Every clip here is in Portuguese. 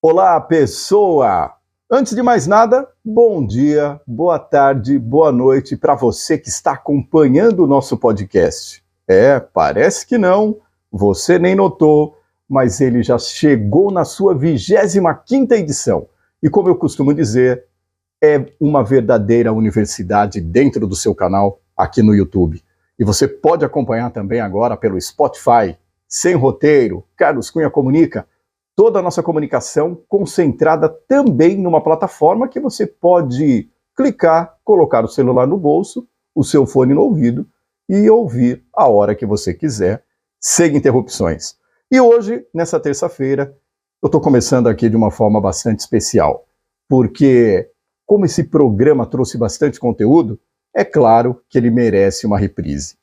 Olá, pessoa! Antes de mais nada, bom dia, boa tarde, boa noite para você que está acompanhando o nosso podcast. Parece que não, você nem notou, mas ele já chegou na sua 25ª edição. E como eu costumo dizer, é uma verdadeira universidade dentro do seu canal aqui no YouTube. E você pode acompanhar também agora pelo Spotify, Sem Roteiro, Carlos Cunha Comunica, toda a nossa comunicação concentrada também numa plataforma que você pode clicar, colocar o celular no bolso, o seu fone no ouvido e ouvir a hora que você quiser, sem interrupções. E hoje, nessa terça-feira, eu estou começando aqui de uma forma bastante especial, porque como esse programa trouxe bastante conteúdo, é claro que ele merece uma reprise.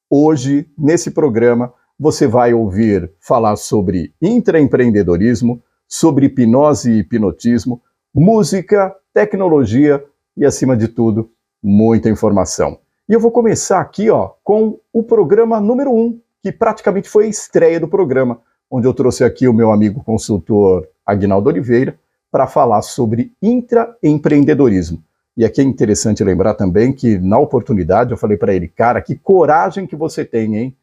Hoje, nesse programa, você vai ouvir falar sobre intraempreendedorismo, sobre hipnose e hipnotismo, música, tecnologia e, acima de tudo, muita informação. E eu vou começar aqui com o programa número 1, que praticamente foi a estreia do programa, onde eu trouxe aqui o meu amigo consultor Aguinaldo Oliveira para falar sobre intraempreendedorismo. E aqui é interessante lembrar também que, na oportunidade, eu falei para ele, cara, que coragem que você tem, hein?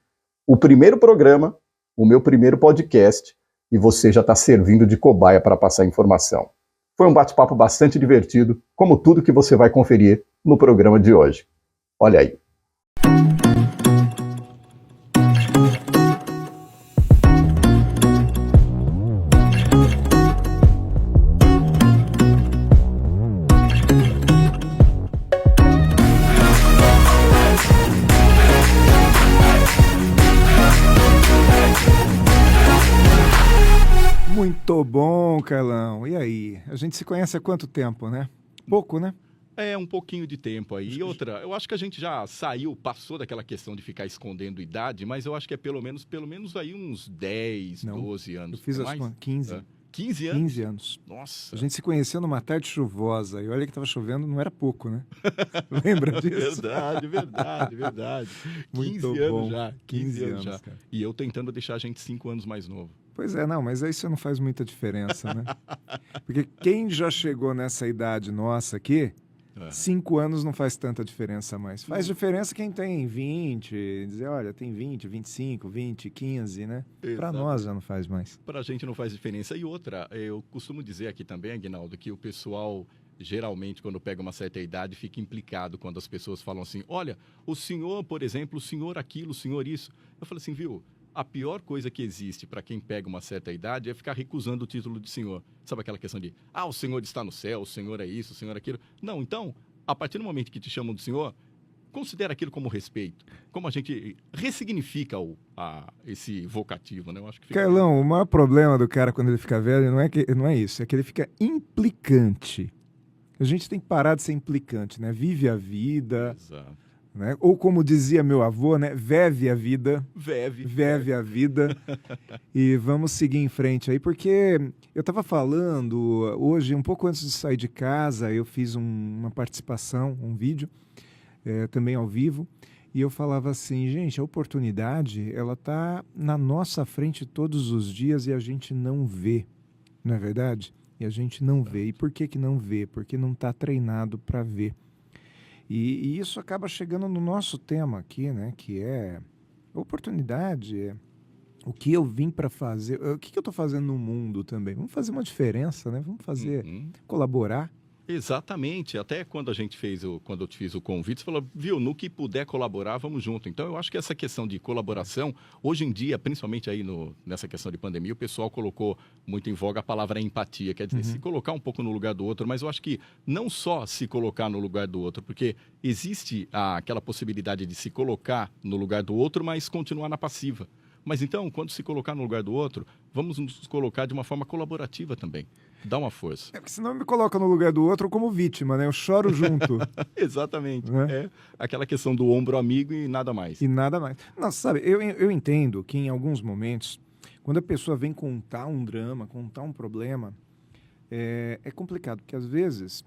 O primeiro programa, o meu primeiro podcast, e você já está servindo de cobaia para passar informação. Foi um bate-papo bastante divertido, como tudo que você vai conferir no programa de hoje. Olha aí. Muito bom, Carlão. E aí? A gente se conhece há quanto tempo, né? Pouco, né? É, um pouquinho de tempo aí. E outra, eu acho que a gente já passou daquela questão de ficar escondendo idade, mas eu acho que é pelo menos aí uns 10, Não, 12 anos. Eu fiz é as mais? contas. 15. É. 15 anos? 15 anos. Nossa. A gente se conheceu numa tarde chuvosa. E olha que estava chovendo, não era pouco, né? Lembra disso? Verdade. Muito 15 anos bom. já. 15 anos já. Cara. E eu tentando deixar a gente 5 anos mais novo. Pois é, não, mas isso não faz muita diferença, né? Porque quem já chegou nessa idade nossa aqui, 5 anos não faz tanta diferença mais. Faz diferença quem tem 20, dizer, olha, tem 20, 25, 20, 15, né? Para nós já não faz mais. Para a gente não faz diferença. E outra, eu costumo dizer aqui também, Aguinaldo, que o pessoal, geralmente, quando pega uma certa idade, fica implicado quando as pessoas falam assim, olha, o senhor, por exemplo, o senhor aquilo, o senhor isso. Eu falo assim, viu? A pior coisa que existe para quem pega uma certa idade é ficar recusando o título de senhor. Sabe aquela questão de, o senhor está no céu, o senhor é isso, o senhor é aquilo. Não, então, a partir do momento que te chamam de senhor, considera aquilo como respeito. Como a gente ressignifica esse vocativo, né? Eu acho que Carlão, o maior problema do cara quando ele fica velho não é isso, é que ele fica implicante. A gente tem que parar de ser implicante, né? Vive a vida. Exato. Né? Ou como dizia meu avô, né? Veve a vida. Veve a vida. E vamos seguir em frente aí, porque eu estava falando hoje, um pouco antes de sair de casa, eu fiz uma participação, um vídeo, também ao vivo, e eu falava assim, gente, a oportunidade, ela está na nossa frente todos os dias e a gente não vê, não é verdade? E a gente não vê. E por que não vê? Porque não está treinado para ver. E isso acaba chegando no nosso tema aqui, né? Que é oportunidade, o que eu vim para fazer, o que eu estou fazendo no mundo também. Vamos fazer uma diferença, né? Vamos fazer, colaborar. Exatamente. Até quando quando eu te fiz o convite, você falou, viu, no que puder colaborar, vamos junto. Então, eu acho que essa questão de colaboração, hoje em dia, principalmente aí nessa questão de pandemia, o pessoal colocou muito em voga a palavra empatia, quer dizer, se colocar um pouco no lugar do outro, mas eu acho que não só se colocar no lugar do outro, porque existe aquela possibilidade de se colocar no lugar do outro, mas continuar na passiva. Mas então, quando se colocar no lugar do outro, vamos nos colocar de uma forma colaborativa também. Dá uma força. Porque senão me coloca no lugar do outro como vítima, né? Eu choro junto. Exatamente. Né? É aquela questão do ombro amigo e nada mais. E nada mais. Não, sabe, eu entendo que em alguns momentos, quando a pessoa vem contar um drama, contar um problema, é complicado, porque às vezes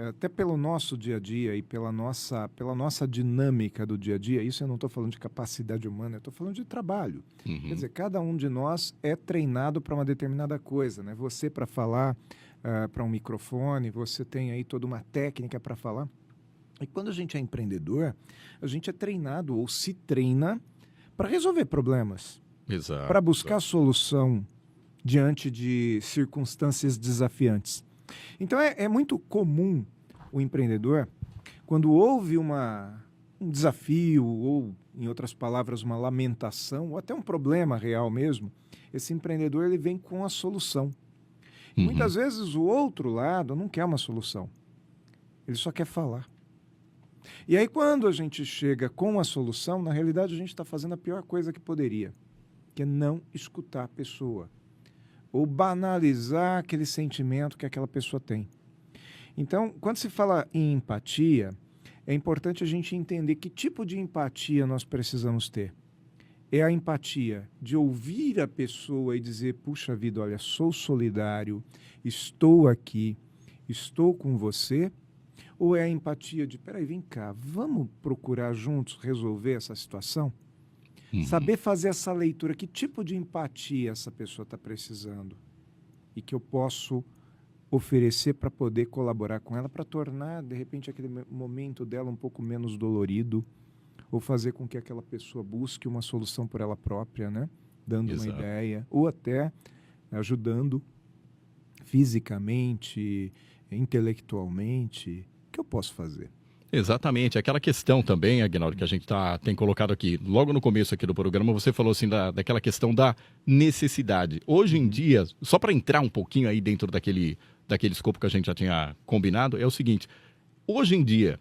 até pelo nosso dia a dia e pela nossa dinâmica do dia a dia, isso eu não estou falando de capacidade humana, eu estou falando de trabalho. Quer dizer, cada um de nós é treinado para uma determinada coisa, né? Você para falar para um microfone, você tem aí toda uma técnica para falar. E quando a gente é empreendedor, a gente é treinado ou se treina para resolver problemas, Exato. para buscar solução diante de circunstâncias desafiantes. Então é muito comum o empreendedor, quando houve um desafio ou, em outras palavras, uma lamentação ou até um problema real mesmo, esse empreendedor ele vem com a solução. Muitas vezes o outro lado não quer uma solução, ele só quer falar. E aí quando a gente chega com a solução, na realidade a gente está fazendo a pior coisa que poderia, que é não escutar a pessoa, ou banalizar aquele sentimento que aquela pessoa tem. Então, quando se fala em empatia, é importante a gente entender que tipo de empatia nós precisamos ter. É a empatia de ouvir a pessoa e dizer, puxa vida, olha, sou solidário, estou aqui, estou com você, ou é a empatia de, peraí, vem cá, vamos procurar juntos resolver essa situação? Saber fazer essa leitura, que tipo de empatia essa pessoa está precisando e que eu posso oferecer para poder colaborar com ela, para tornar, de repente, aquele momento dela um pouco menos dolorido, ou fazer com que aquela pessoa busque uma solução por ela própria, né? Dando uma ideia, ou até ajudando fisicamente, intelectualmente. O que eu posso fazer? Exatamente, aquela questão também, Aguinaldo, que a gente tem colocado aqui, logo no começo aqui do programa, você falou assim daquela questão da necessidade. Hoje em dia, só para entrar um pouquinho aí dentro daquele escopo que a gente já tinha combinado, é o seguinte, hoje em dia,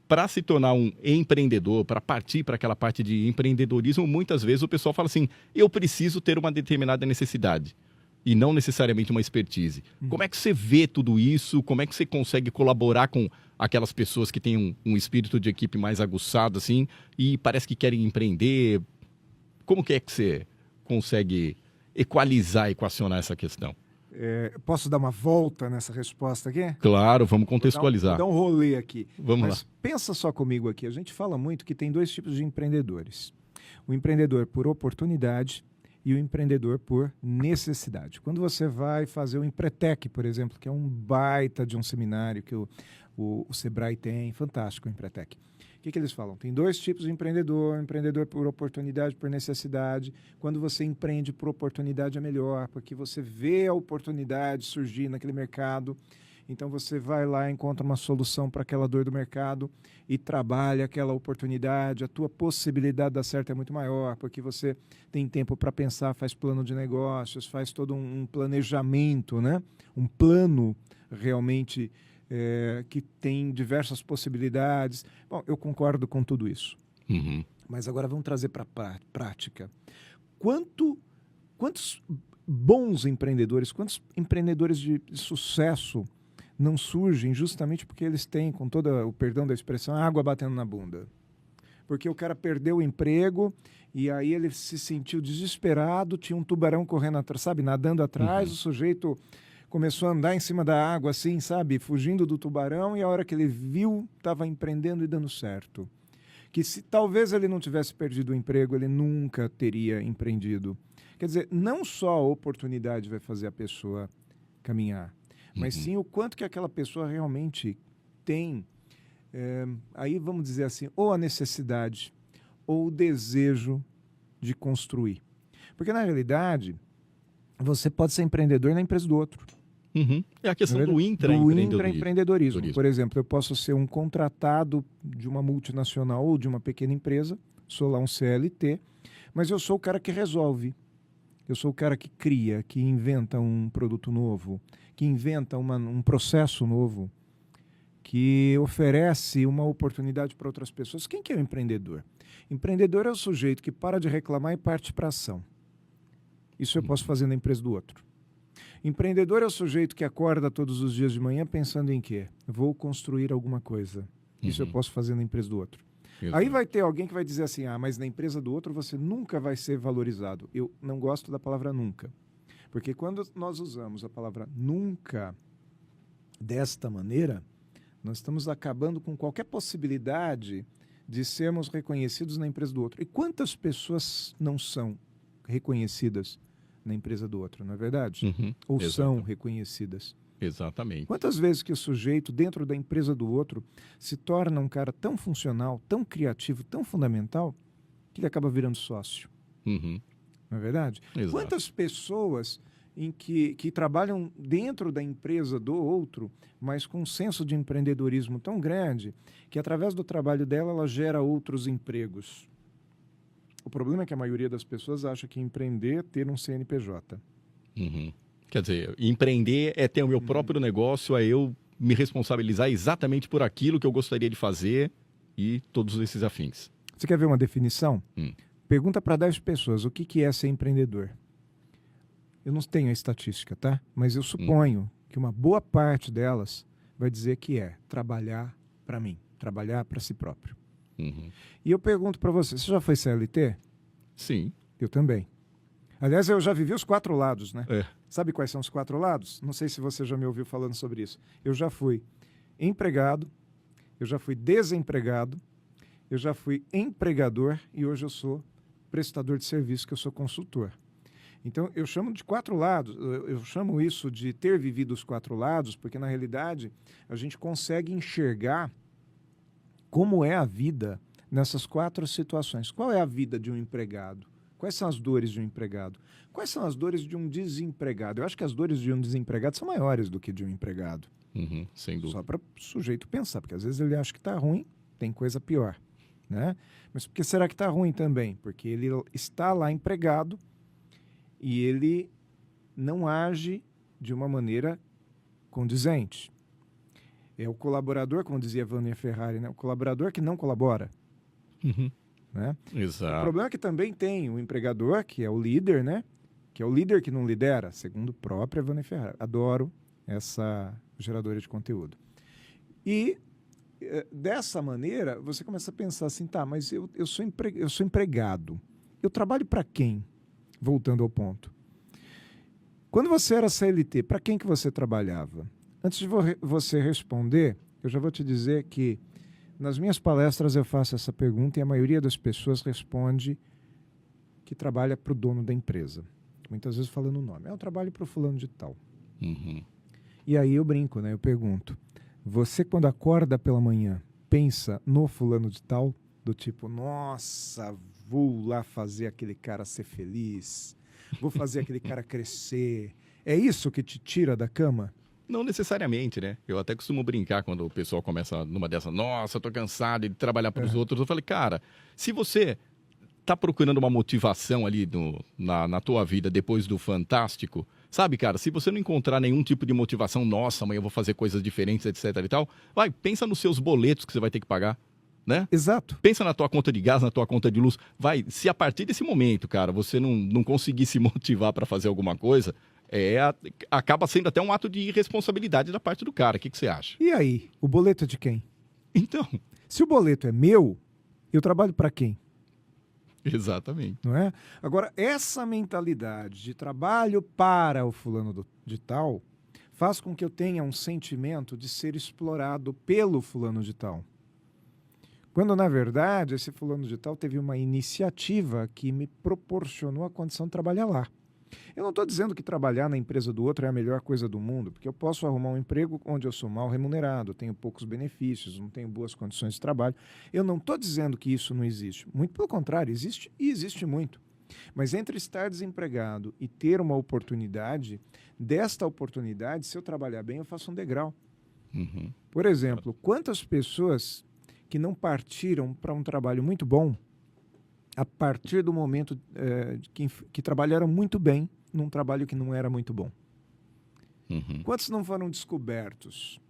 para se tornar um empreendedor, para partir para aquela parte de empreendedorismo, muitas vezes o pessoal fala assim, eu preciso ter uma determinada necessidade. E não necessariamente uma expertise. Como é que você vê tudo isso? Como é que você consegue colaborar com aquelas pessoas que têm um espírito de equipe mais aguçado, assim, e parece que querem empreender? Como que é que você consegue equacionar essa questão? Posso dar uma volta nessa resposta aqui? Claro, vamos contextualizar. Vou dar um rolê aqui. Vamos lá. Pensa só comigo aqui. A gente fala muito que tem dois tipos de empreendedores. O empreendedor por oportunidade e o empreendedor por necessidade. Quando você vai fazer o Empretec, por exemplo, que é um baita de um seminário que o Sebrae tem, fantástico o Empretec. O que eles falam? Tem dois tipos de empreendedor, empreendedor por oportunidade, por necessidade. Quando você empreende por oportunidade é melhor, porque você vê a oportunidade surgir naquele mercado, então você vai lá, encontra uma solução para aquela dor do mercado e trabalha aquela oportunidade, a tua possibilidade de dar certo é muito maior, porque você tem tempo para pensar, faz plano de negócios, faz todo um planejamento, né? Um plano realmente que tem diversas possibilidades. Bom, eu concordo com tudo isso. Mas agora vamos trazer para a prática. Quantos bons empreendedores, quantos empreendedores de sucesso não surgem justamente porque eles têm, com todo o perdão da expressão, água batendo na bunda? Porque o cara perdeu o emprego e aí ele se sentiu desesperado, tinha um tubarão correndo atrás, sabe, nadando atrás, o sujeito começou a andar em cima da água, assim, sabe, fugindo do tubarão, e a hora que ele viu, estava empreendendo e dando certo. Que se talvez ele não tivesse perdido o emprego, ele nunca teria empreendido. Quer dizer, não só a oportunidade vai fazer a pessoa caminhar, mas sim o quanto que aquela pessoa realmente tem, aí vamos dizer assim, ou a necessidade, ou o desejo de construir. Porque, na realidade, você pode ser empreendedor na empresa do outro. É a questão do intraempreendedorismo. Por exemplo, eu posso ser um contratado de uma multinacional ou de uma pequena empresa, sou lá um CLT, mas eu sou o cara que resolve. Eu sou o cara que cria, que inventa um produto novo, que inventa um processo novo, que oferece uma oportunidade para outras pessoas. Quem que é o empreendedor? Empreendedor é o sujeito que para de reclamar e parte para a ação. Isso eu posso fazer na empresa do outro. Empreendedor é o sujeito que acorda todos os dias de manhã pensando em quê? Vou construir alguma coisa. Isso eu posso fazer na empresa do outro. Aí vai ter alguém que vai dizer assim, mas na empresa do outro você nunca vai ser valorizado. Eu não gosto da palavra nunca. Porque quando nós usamos a palavra nunca, Desta maneira, nós estamos acabando com qualquer possibilidade de sermos reconhecidos na empresa do outro. E quantas pessoas não são reconhecidas na empresa do outro, não é verdade? Ou Exato. são reconhecidas? Exatamente. Quantas vezes que o sujeito, dentro da empresa do outro, se torna um cara tão funcional, tão criativo, tão fundamental, que ele acaba virando sócio, Uhum. não é verdade? Exato. Quantas pessoas que trabalham dentro da empresa do outro, mas com um senso de empreendedorismo tão grande, que através do trabalho dela, ela gera outros empregos. O problema é que a maioria das pessoas acha que empreender é ter um CNPJ. Uhum. Quer dizer, empreender é ter o meu próprio negócio, é eu me responsabilizar exatamente por aquilo que eu gostaria de fazer e todos esses afins. Você quer ver uma definição? Hum. Pergunta para 10 pessoas o que é ser empreendedor. Eu não tenho a estatística, tá? Mas eu suponho que uma boa parte delas vai dizer que é trabalhar para mim, trabalhar para si próprio. Uhum. E eu pergunto para você já foi CLT? Sim. Eu também. Aliás, eu já vivi os 4 lados, né? É. Sabe quais são os 4 lados? Não sei se você já me ouviu falando sobre isso. Eu já fui empregado, eu já fui desempregado, eu já fui empregador e hoje eu sou prestador de serviço, que eu sou consultor. Então, eu chamo de 4 lados, eu chamo isso de ter vivido os 4 lados, porque, na realidade, a gente consegue enxergar como é a vida nessas 4 situações. Qual é a vida de um empregado? Quais são as dores de um empregado? Quais são as dores de um desempregado? Eu acho que as dores de um desempregado são maiores do que de um empregado. Uhum. Sem dúvida. Só para o sujeito pensar, porque às vezes ele acha que está ruim, tem coisa pior, né? Mas por que será que está ruim também? Porque ele está lá empregado e ele não age de uma maneira condizente. É o colaborador, como dizia Vânia Ferrari, né? O colaborador que não colabora. Uhum. Né? O Exato. problema é que também tem o empregador, que é o líder, né? Que é o líder que não lidera, segundo a própria Vânia Ferrari. Adoro essa geradora de conteúdo. E dessa maneira, você começa a pensar assim, tá, mas eu sou empregado. Eu trabalho para quem? Voltando ao ponto. Quando você era CLT, para quem que você trabalhava? Antes de você responder, eu já vou te dizer que nas minhas palestras eu faço essa pergunta e a maioria das pessoas responde que trabalha para o dono da empresa. Muitas vezes falando o nome. Eu trabalho para o fulano de tal. Uhum. E aí eu brinco, né? Eu pergunto, você quando acorda pela manhã, pensa no fulano de tal? Do tipo, nossa, vou lá fazer aquele cara ser feliz, vou fazer aquele cara crescer. É isso que te tira da cama? Não necessariamente, né? Eu até costumo brincar quando o pessoal começa numa dessa, nossa, eu tô cansado de trabalhar para os outros. Eu falei, cara, se você tá procurando uma motivação ali na tua vida depois do fantástico, sabe, cara, se você não encontrar nenhum tipo de motivação, nossa, amanhã eu vou fazer coisas diferentes, etc e tal, vai, pensa nos seus boletos que você vai ter que pagar, né? Exato. Pensa na tua conta de gás, na tua conta de luz. Vai, se a partir desse momento, cara, você não conseguir se motivar para fazer alguma coisa, acaba sendo até um ato de irresponsabilidade da parte do cara. O que você acha? E aí, o boleto é de quem? Então, Se o boleto é meu, eu trabalho para quem? exatamente. Não é? Agora, essa mentalidade de trabalho para o fulano de tal faz com que eu tenha um sentimento de ser explorado pelo fulano de tal. Quando, na verdade, esse fulano de tal teve uma iniciativa que me proporcionou a condição de trabalhar lá. Eu não estou dizendo que trabalhar na empresa do outro é a melhor coisa do mundo, porque eu posso arrumar um emprego onde eu sou mal remunerado, tenho poucos benefícios, não tenho boas condições de trabalho. Eu não estou dizendo que isso não existe. Muito pelo contrário, existe e existe muito. Mas entre estar desempregado e ter uma oportunidade, desta oportunidade, se eu trabalhar bem, eu faço um degrau. Uhum. Por exemplo, quantas pessoas que não partiram para um trabalho muito bom a partir do momento que trabalharam muito bem num trabalho que não era muito bom? Uhum. Quantos não foram descobertos?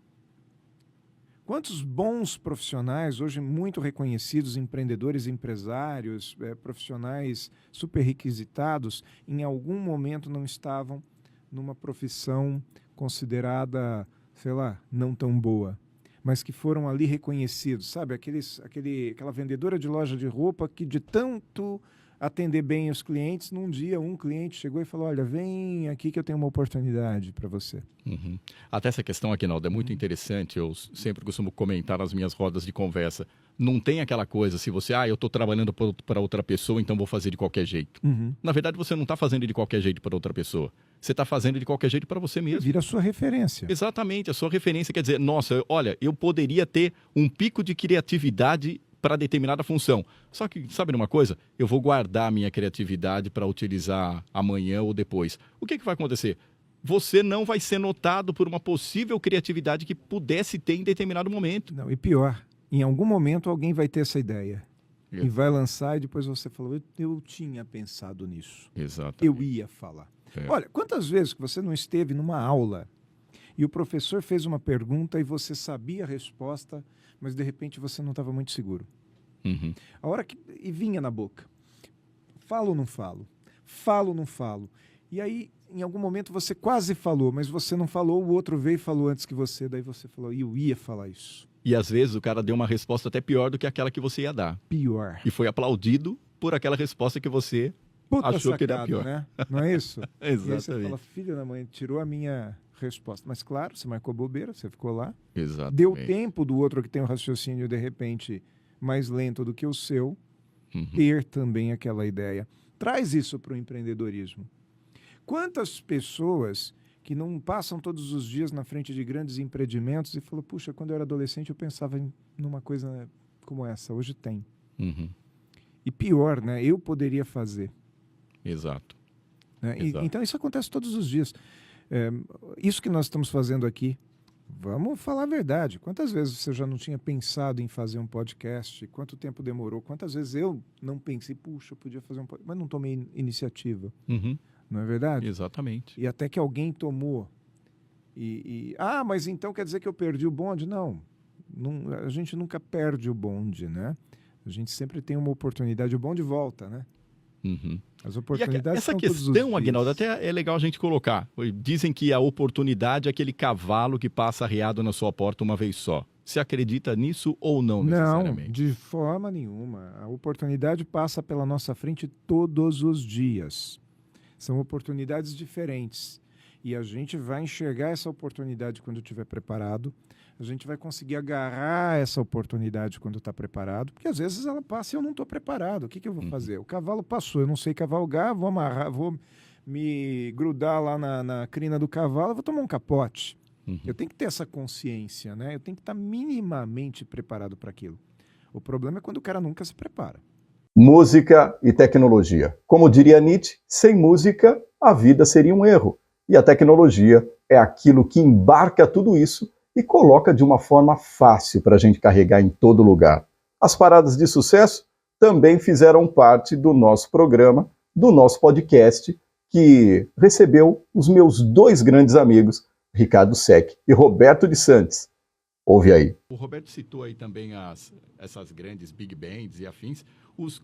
Quantos bons profissionais, hoje muito reconhecidos, empreendedores, empresários, profissionais super requisitados, em algum momento não estavam numa profissão considerada, sei lá, não tão boa, mas que foram ali reconhecidos, sabe? Aquela vendedora de loja de roupa que de tanto atender bem os clientes. Num dia, um cliente chegou e falou, olha, vem aqui que eu tenho uma oportunidade para você. Uhum. Até essa questão, Aguinaldo, é muito interessante. Eu sempre costumo comentar nas minhas rodas de conversa. Não tem aquela coisa, se você, eu estou trabalhando para outra pessoa, então vou fazer de qualquer jeito. Na verdade, você não está fazendo de qualquer jeito para outra pessoa. Você está fazendo de qualquer jeito para você mesmo. Vira a sua referência. Exatamente, a sua referência quer dizer, nossa, olha, eu poderia ter um pico de criatividade para determinada função. Só que, sabe uma coisa? Eu vou guardar a minha criatividade para utilizar amanhã ou depois. O que vai acontecer? Você não vai ser notado por uma possível criatividade que pudesse ter em determinado momento. Não, e pior, em algum momento alguém vai ter essa ideia. E vai lançar e depois você falou, eu tinha pensado nisso. Exatamente. Eu ia falar. Olha, quantas vezes que você não esteve numa aula e o professor fez uma pergunta e você sabia a resposta, mas de repente você não estava muito seguro. A hora que... E vinha na boca. Falo ou não falo? Falo ou não falo? E aí, em algum momento, você quase falou, mas você não falou, o outro veio e falou antes que você, daí você falou, eu ia falar isso. E às vezes o cara deu uma resposta até pior do que aquela que você ia dar. Pior. E foi aplaudido por aquela resposta que você achou que era pior. Né? Não é isso? Exatamente. E aí você fala, filha da mãe, tirou a minha resposta. Mas claro, você marcou bobeira, você ficou lá. Exatamente. Deu tempo do outro que tem um raciocínio, de repente, mais lento do que o seu, ter também aquela ideia. Traz isso para o empreendedorismo. Quantas pessoas que não passam todos os dias na frente de grandes empreendimentos e falam, puxa, quando eu era adolescente eu pensava numa coisa como essa, hoje tem. E pior, né? Eu poderia fazer. Exato. Né? Exato. Então isso acontece todos os dias. Isso que nós estamos fazendo aqui, vamos falar a verdade. Quantas vezes você já não tinha pensado em fazer um podcast? Quanto tempo demorou? Quantas vezes eu não pensei, puxa, eu podia fazer um podcast, mas não tomei iniciativa. Não é verdade? Exatamente. E até que alguém tomou. Mas então quer dizer que eu perdi o bonde? Não, a gente nunca perde o bonde, né? A gente sempre tem uma oportunidade, o bonde volta, né? As oportunidades essa são todos os questão, dias. Aguinaldo, até é legal a gente colocar. Dizem que a oportunidade é aquele cavalo que passa arreado na sua porta uma vez só. Você acredita nisso ou não necessariamente? Não, de forma nenhuma. A oportunidade passa pela nossa frente todos os dias. São oportunidades diferentes. E a gente vai enxergar essa oportunidade quando estiver preparado. A gente vai conseguir agarrar essa oportunidade quando está preparado. Porque às vezes ela passa e eu não estou preparado. O que eu vou fazer? O cavalo passou, eu não sei cavalgar, vou amarrar, vou me grudar lá na crina do cavalo, vou tomar um capote. Eu tenho que ter essa consciência, né? Eu tenho que estar minimamente preparado para aquilo. O problema é quando o cara nunca se prepara. Música e tecnologia. Como diria Nietzsche, sem música, a vida seria um erro. E a tecnologia é aquilo que embarca tudo isso e coloca de uma forma fácil para a gente carregar em todo lugar. As paradas de sucesso também fizeram parte do nosso programa, do nosso podcast, que recebeu os meus dois grandes amigos, Ricardo Sec e Roberto de Santos. Ouve aí. O Roberto citou aí também essas grandes big bands e afins.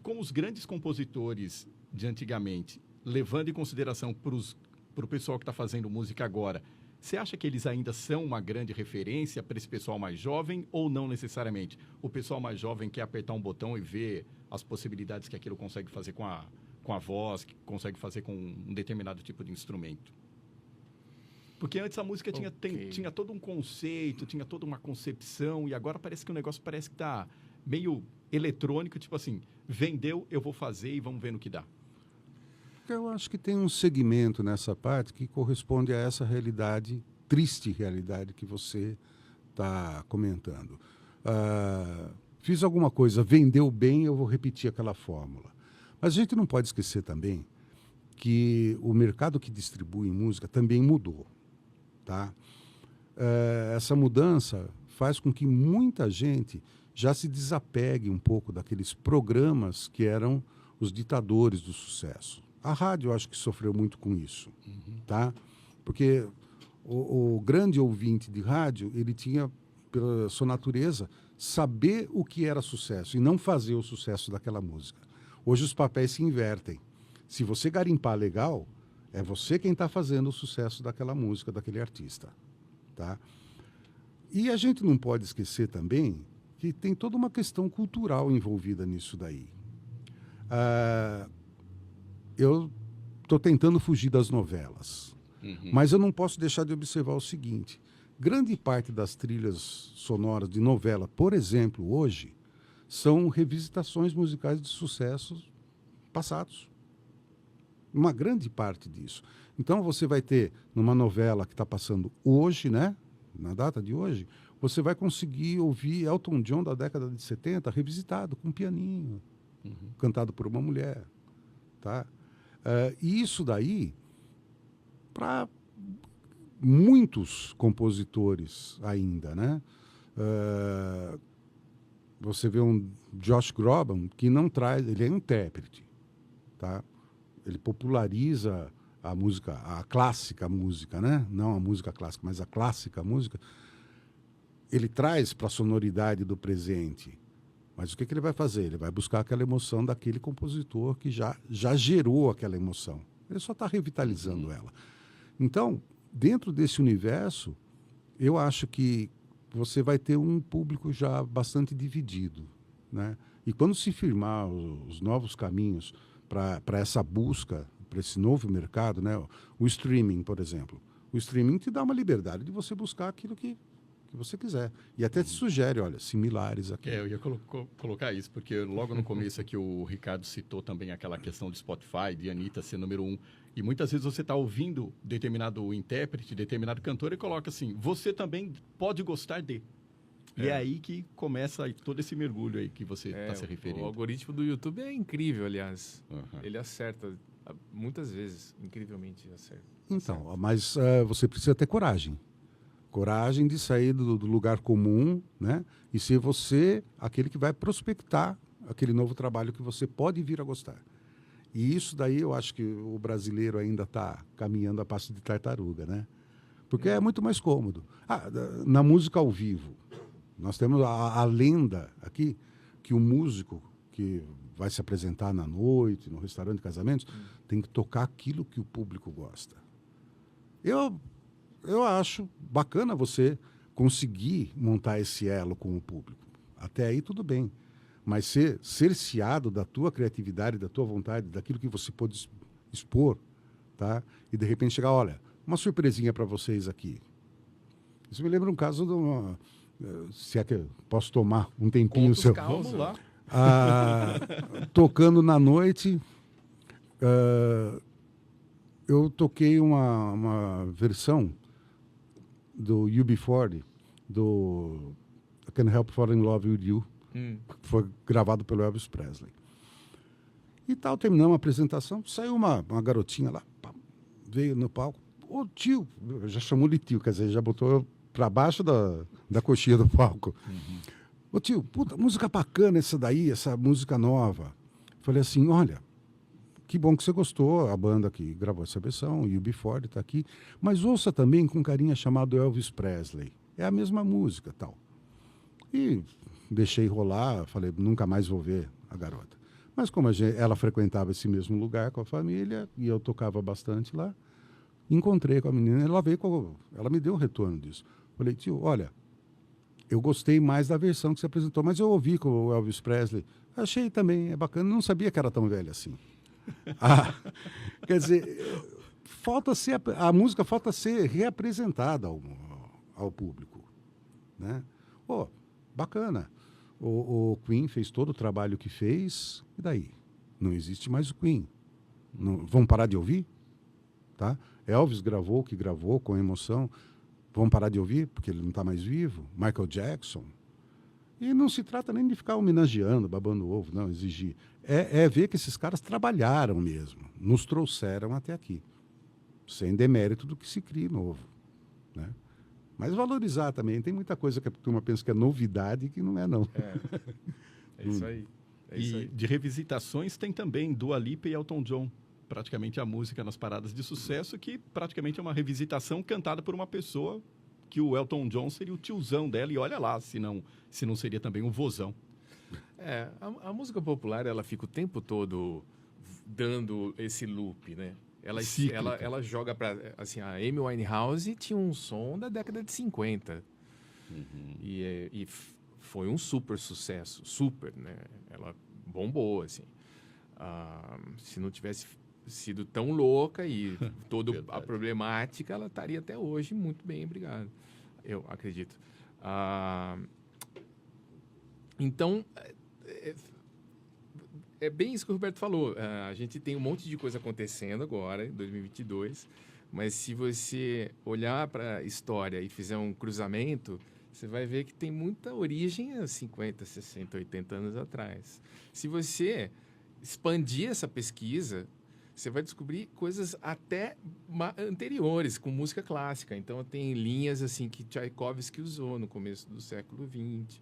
Com os grandes compositores de antigamente, levando em consideração para o pessoal que está fazendo música agora, você acha que eles ainda são uma grande referência para esse pessoal mais jovem ou não necessariamente? O pessoal mais jovem quer apertar um botão e ver as possibilidades que aquilo consegue fazer com a voz, que consegue fazer com um determinado tipo de instrumento? Porque antes a música tinha todo um conceito, tinha toda uma concepção, e agora parece que o negócio parece que está meio eletrônico, tipo assim, vendeu, eu vou fazer e vamos ver no que dá. Eu acho que tem um segmento nessa parte que corresponde a essa realidade, triste realidade que você está comentando. Fiz alguma coisa, vendeu bem, eu vou repetir aquela fórmula. Mas a gente não pode esquecer também que o mercado que distribui música também mudou. Tá? Essa mudança faz com que muita gente já se desapegue um pouco daqueles programas que eram os ditadores do sucesso. A rádio, eu acho que sofreu muito com isso, tá? Porque o grande ouvinte de rádio, ele tinha, pela sua natureza, saber o que era sucesso e não fazer o sucesso daquela música. Hoje os papéis se invertem. Se você garimpar legal, é você quem está fazendo o sucesso daquela música, daquele artista, tá? E a gente não pode esquecer também que tem toda uma questão cultural envolvida nisso daí. eu estou tentando fugir das novelas. Uhum. Mas eu não posso deixar de observar o seguinte. Grande parte das trilhas sonoras de novela, por exemplo, hoje, são revisitações musicais de sucessos passados. Uma grande parte disso. Então você vai ter, numa novela que está passando hoje, né? Na data de hoje, você vai conseguir ouvir Elton John da década de 70 revisitado, com um pianinho, cantado por uma mulher. Tá? E isso daí, para muitos compositores ainda, né? Você vê um Josh Groban que não traz, ele é intérprete, tá? Ele populariza a música, a clássica música, né? Não a música clássica, mas a clássica música. Ele traz para a sonoridade do presente. Mas o que ele vai fazer? Ele vai buscar aquela emoção daquele compositor que já gerou aquela emoção. Ele só está revitalizando ela. Então, dentro desse universo, eu acho que você vai ter um público já bastante dividido, né? E quando se firmar os novos caminhos para essa busca, para esse novo mercado, né? O streaming, por exemplo. O streaming te dá uma liberdade de você buscar aquilo que você quiser. E até te sugere, olha, similares aqui. Eu ia colocar isso, porque logo no começo aqui o Ricardo citou também aquela questão de Spotify, de Anitta ser número 1. E muitas vezes você está ouvindo determinado intérprete, determinado cantor e coloca assim, você também pode gostar de. E é aí que começa todo esse mergulho aí que você está se referindo. O algoritmo do YouTube é incrível, aliás. Uhum. Ele acerta muitas vezes, incrivelmente acerta. Então, mas você precisa ter coragem. Coragem de sair do lugar comum, né? E ser você aquele que vai prospectar aquele novo trabalho que você pode vir a gostar. E isso daí eu acho que o brasileiro ainda está caminhando a passo de tartaruga, né? Porque é muito mais cômodo. Na música ao vivo, nós temos a lenda aqui que o músico que vai se apresentar na noite, no restaurante de casamentos, tem que tocar aquilo que o público gosta. Eu acho bacana você conseguir montar esse elo com o público. Até aí tudo bem. Mas ser cerceado da tua criatividade, da tua vontade, daquilo que você pode expor, tá? E de repente chegar, olha, uma surpresinha para vocês aqui. Isso me lembra um caso de uma... Se é que eu posso tomar um tempinho seu. Vamos lá. Tocando na noite, eu toquei uma versão do UB40, do I Can't Help Falling in Love With You, que foi gravado pelo Elvis Presley. E tal, terminamos a apresentação, saiu uma garotinha lá, pá, veio no palco, ô tio, já chamou de tio, quer dizer, já botou eu para baixo da coxinha do palco. Ô tio, puta, música bacana essa daí, essa música nova. Falei assim, olha, que bom que você gostou, a banda que gravou essa versão, o UB40 está aqui, mas ouça também com um carinha chamado Elvis Presley. É a mesma música, tal. E deixei rolar, falei, nunca mais vou ver a garota. Mas como ela frequentava esse mesmo lugar com a família, e eu tocava bastante lá, encontrei com a menina, ela me deu um retorno disso. Falei, tio, olha, eu gostei mais da versão que você apresentou, mas eu ouvi com o Elvis Presley, achei também, é bacana, não sabia que era tão velha assim. Quer dizer, a música falta ser reapresentada ao público, né? Bacana. O Queen fez todo o trabalho que fez, e daí? Não existe mais o Queen. Vão parar de ouvir? Tá? Elvis gravou o que gravou com emoção. Vão parar de ouvir porque ele não está mais vivo? Michael Jackson. E não se trata nem de ficar homenageando, babando ovo, não, exigir. É ver que esses caras trabalharam mesmo, nos trouxeram até aqui, sem demérito do que se cria novo, né? Mas valorizar também, tem muita coisa que a turma pensa que é novidade que não é, não. É isso aí. E de revisitações tem também Dua Lipa e Elton John, praticamente a música nas paradas de sucesso, que praticamente é uma revisitação cantada por uma pessoa que o Elton John seria o tiozão dela, e olha lá, se não seria também um vozão. A música popular, ela fica o tempo todo dando esse loop, né? Ela joga para... Assim, a Amy Winehouse tinha um som da década de 50. E foi um super sucesso, super, né? Ela bombou, assim. Se não tivesse sido tão louca e toda a Verdade. problemática, ela estaria até hoje muito bem, obrigado. Eu acredito. Então, é bem isso que o Roberto falou. A gente tem um monte de coisa acontecendo agora, em 2022, mas se você olhar para a história e fizer um cruzamento, você vai ver que tem muita origem há 50, 60, 80 anos atrás. Se você expandir essa pesquisa, você vai descobrir coisas até anteriores, com música clássica. Então, tem linhas assim que Tchaikovsky usou no começo do século XX.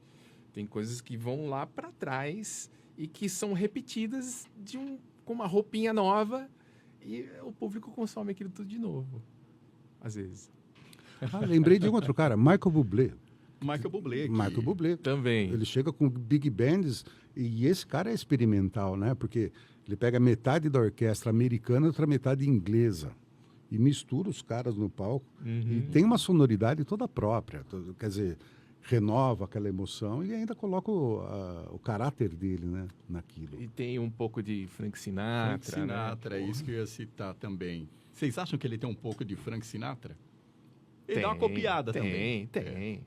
Tem coisas que vão lá para trás e que são repetidas com uma roupinha nova e o público consome aquilo tudo de novo, às vezes. Lembrei de um outro cara, Michael Bublé. Michael Bublé. Michael Bublé. Também. Ele chega com big bands e esse cara é experimental, né? Porque ele pega metade da orquestra americana e outra metade inglesa e mistura os caras no palco e tem uma sonoridade toda própria. Quer dizer, renova aquela emoção e ainda coloca o caráter dele, né, naquilo. E tem um pouco de Frank Sinatra. Frank Sinatra, né? é isso que eu ia citar também. Vocês acham que ele tem um pouco de Frank Sinatra? Ele Tem, dá uma copiada também. Tem.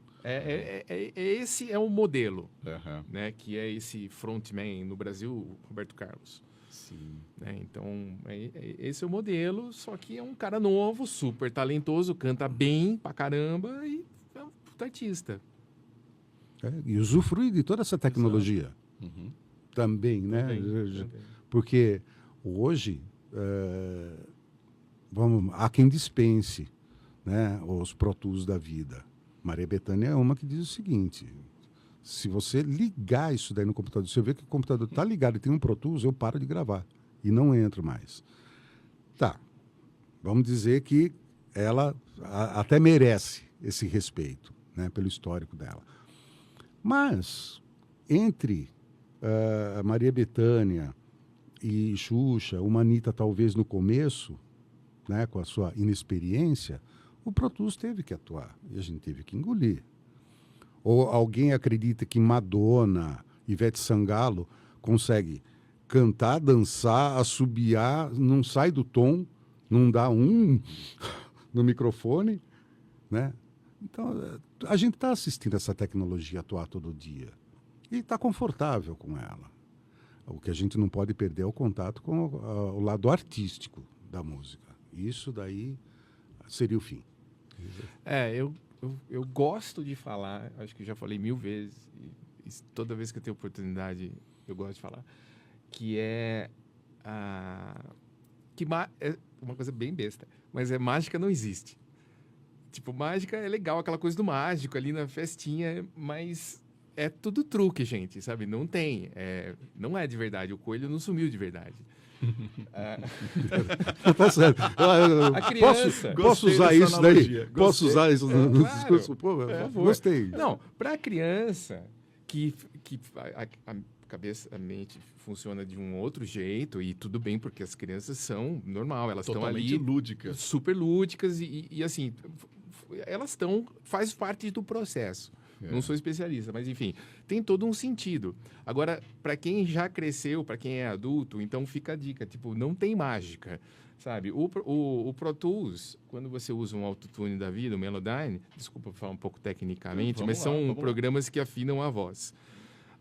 Esse é um modelo, Aham. né? Que é esse frontman no Brasil, o Roberto Carlos. Sim. Né? Então, esse é o modelo, só que é um cara novo, super talentoso, canta bem pra caramba e é um puta artista. E usufrui de toda essa tecnologia Uhum. também, né? Também. Porque hoje há quem dispense, né, os Pro Tools da vida. Maria Bethânia é uma que diz o seguinte: se você ligar isso daí no computador, você vê que o computador está ligado e tem um Pro Tools, eu paro de gravar e não entro mais. Tá, vamos dizer que ela até merece esse respeito, né, pelo histórico dela. Mas entre a Maria Bethânia e Xuxa, uma Anitta talvez no começo, né, com a sua inexperiência, o Pro Tools teve que atuar e a gente teve que engolir. Ou alguém acredita que Madonna, Ivete Sangalo consegue cantar, dançar, assobiar, não sai do tom, não dá no microfone, né? Então, a gente está assistindo essa tecnologia atuar todo dia e está confortável com ela. O que a gente não pode perder é o contato com o lado artístico da música. Isso daí seria o fim. Eu gosto de falar, acho que já falei 1000 vezes, e toda vez que eu tenho oportunidade eu gosto de falar, que é uma coisa bem besta, mas mágica não existe. Tipo, mágica é legal, aquela coisa do mágico ali na festinha, mas é tudo truque, gente, sabe? Não tem, não é de verdade, o coelho não sumiu de verdade. Tá certo. A criança... Posso usar isso daí? Posso usar isso no claro. discurso? Pô, Por favor. gostei. Não, para a criança que a mente funciona de um outro jeito e tudo bem, porque as crianças são normal, elas estão ali Totalmente lúdicas. super lúdicas e assim, elas faz parte do processo. Não sou especialista, mas enfim, tem todo um sentido. Agora, para quem já cresceu, para quem é adulto, então fica a dica, tipo, não tem mágica, sabe? O Pro Tools, quando você usa um autotune da vida, o Melodyne, desculpa falar um pouco tecnicamente, mas são programas que afinam a voz.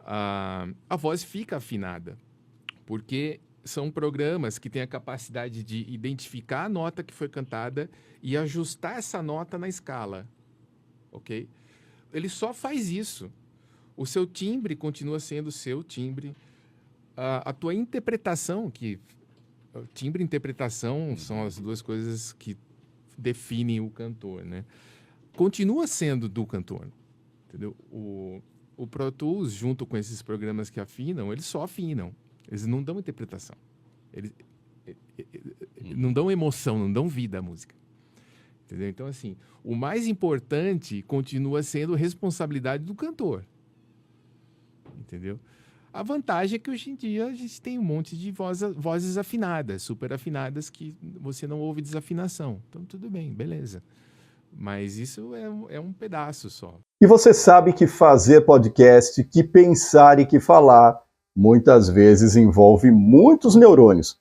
A voz fica afinada, porque são programas que têm a capacidade de identificar a nota que foi cantada e ajustar essa nota na escala, ok? Ele só faz isso. O seu timbre continua sendo o seu timbre. A tua interpretação, timbre e interpretação são as duas coisas que definem o cantor, né? Continua sendo do cantor, entendeu? O Pro Tools, junto com esses programas que afinam, eles só afinam. Eles não dão interpretação. Eles não dão emoção, não dão vida à música. Entendeu? Então, assim, o mais importante continua sendo responsabilidade do cantor. Entendeu? A vantagem é que hoje em dia a gente tem um monte de vozes afinadas, super afinadas, que você não ouve desafinação. Então, tudo bem, beleza. Mas isso é um pedaço só. E você sabe que fazer podcast, que pensar e que falar, muitas vezes envolve muitos neurônios.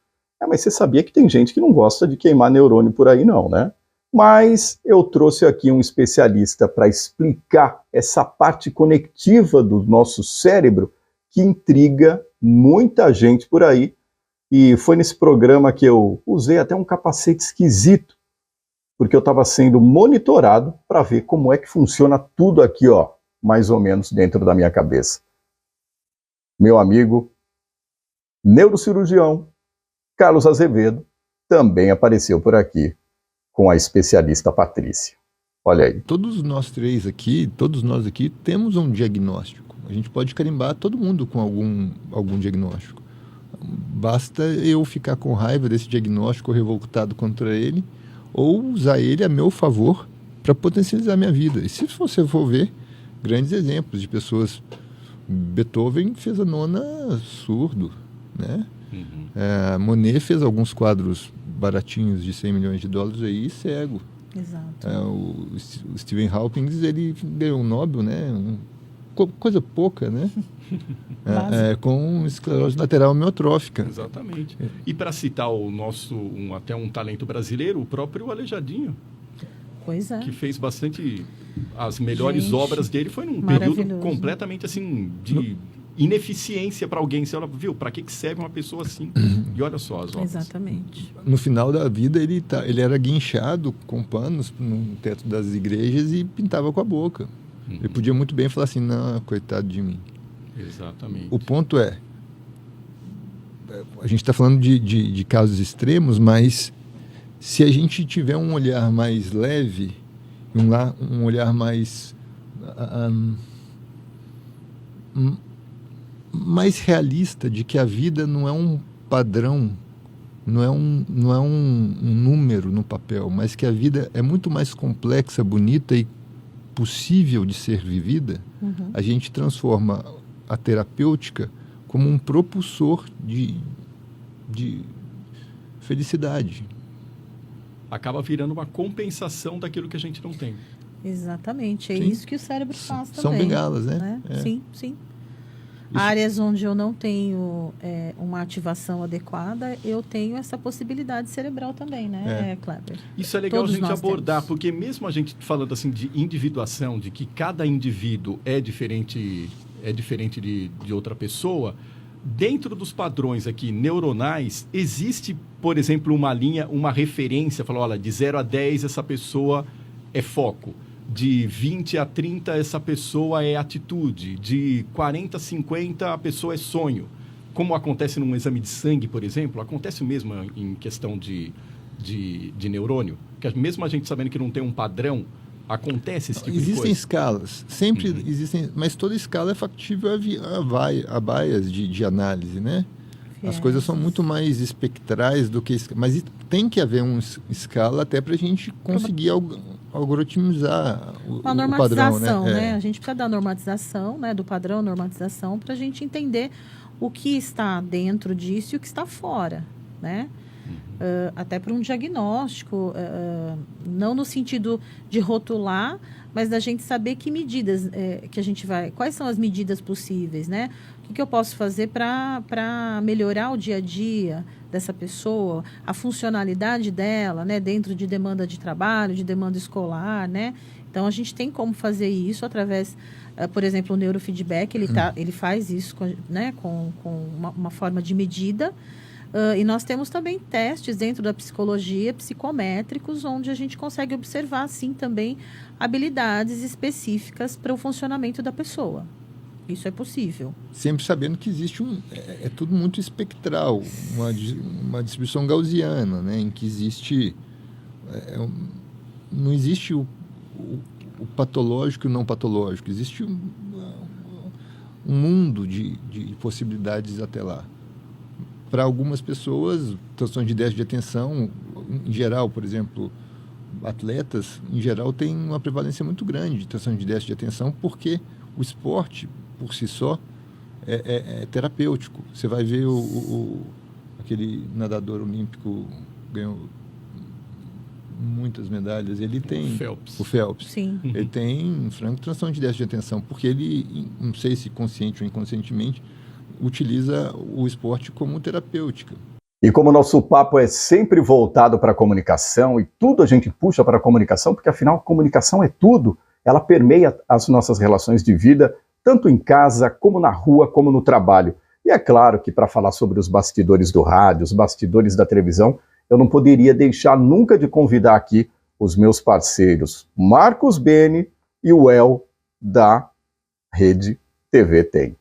Mas você sabia que tem gente que não gosta de queimar neurônio por aí não, né? Mas eu trouxe aqui um especialista para explicar essa parte conectiva do nosso cérebro que intriga muita gente por aí. E foi nesse programa que eu usei até um capacete esquisito, porque eu estava sendo monitorado para ver como é que funciona tudo aqui, ó, mais ou menos dentro da minha cabeça. Meu amigo neurocirurgião Carlos Azevedo também apareceu por aqui com a especialista Patrícia. Olha aí. Todos nós aqui temos um diagnóstico. A gente pode carimbar todo mundo com algum diagnóstico. Basta eu ficar com raiva desse diagnóstico revoltado contra ele ou usar ele a meu favor para potencializar a minha vida. E se você for ver grandes exemplos de pessoas... Beethoven fez a nona surdo, né? Monet fez alguns quadros baratinhos de 100 milhões de dólares aí, cego. Exato. O Stephen Hawking, ele ganhou um Nobel, né? Coisa pouca, né? Com esclerose lateral amiotrófica. Exatamente. E para citar o nosso, até um talento brasileiro, o próprio Aleijadinho. Pois é. Que fez bastante... As melhores obras dele foi num período completamente assim de ineficiência para alguém. Você olha, viu, para que serve uma pessoa assim? E olha só as obras. Exatamente. No final da vida, ele era guinchado com panos no teto das igrejas e pintava com a boca. Ele podia muito bem falar assim, não, coitado de mim. Exatamente. O ponto é, a gente está falando de casos extremos, mas se a gente tiver um olhar mais leve, um olhar mais realista de que a vida não é um padrão, não é um número no papel, mas que a vida é muito mais complexa, bonita e possível de ser vivida, a gente transforma a terapêutica como um propulsor de felicidade. Acaba virando uma compensação daquilo que a gente não tem. Exatamente, é Sim. Isso que o cérebro faz também. São bengalas, né? Sim. Áreas onde eu não tenho uma ativação adequada, eu tenho essa possibilidade cerebral também, né, Kleber? Isso é legal Todos a gente abordar, temos. porque mesmo a gente falando assim de individuação, de que cada indivíduo é diferente de outra pessoa, dentro dos padrões aqui neuronais, existe, por exemplo, uma linha, uma referência, fala, olha, de 0 a 10 essa pessoa é foco, de 20 a 30 essa pessoa é atitude, de 40 a 50 a pessoa é sonho. Como acontece num exame de sangue, por exemplo, acontece o mesmo em questão de neurônio, que mesmo a gente sabendo que não tem um padrão, acontece esse tipo de coisa. Existem escalas, sempre existem, mas toda escala é factível a bias de análise, né? As coisas são muito mais espectrais do que... Mas tem que haver uma escala até para a gente conseguir algoritmizar o padrão, né? A gente precisa da normatização, né? Do padrão, normatização, para a gente entender o que está dentro disso e o que está fora, né? Até para um diagnóstico, não no sentido de rotular, mas da gente saber que medidas que a gente vai... Quais são as medidas possíveis, né? O que eu posso fazer para melhorar o dia a dia dessa pessoa, a funcionalidade dela, né? Dentro de demanda de trabalho, de demanda escolar, né? Então, a gente tem como fazer isso através... por exemplo, o neurofeedback, ele faz isso com uma forma de medida. E nós temos também testes dentro da psicologia, psicométricos, onde a gente consegue observar, sim, também habilidades específicas para o funcionamento da pessoa. Isso é possível. Sempre sabendo que existe é tudo muito espectral, uma distribuição gaussiana, né, em que existe... não existe o patológico e o não patológico, existe um mundo de possibilidades até lá. Para algumas pessoas, transtorno de déficit de atenção, em geral, por exemplo, atletas, em geral, têm uma prevalência muito grande de transtorno de déficit de atenção, porque o esporte, por si só, é terapêutico. Você vai ver aquele nadador olímpico ganhou muitas medalhas, ele tem... O Phelps. Sim. Ele tem franco transtorno de déficit de atenção, porque ele, não sei se consciente ou inconscientemente, utiliza o esporte como terapêutica. E como o nosso papo é sempre voltado para a comunicação, e tudo a gente puxa para a comunicação, porque afinal, comunicação é tudo, ela permeia as nossas relações de vida, tanto em casa, como na rua, como no trabalho. E é claro que para falar sobre os bastidores do rádio, os bastidores da televisão, eu não poderia deixar nunca de convidar aqui os meus parceiros Marcos Bene e o El da Rede TV Tem.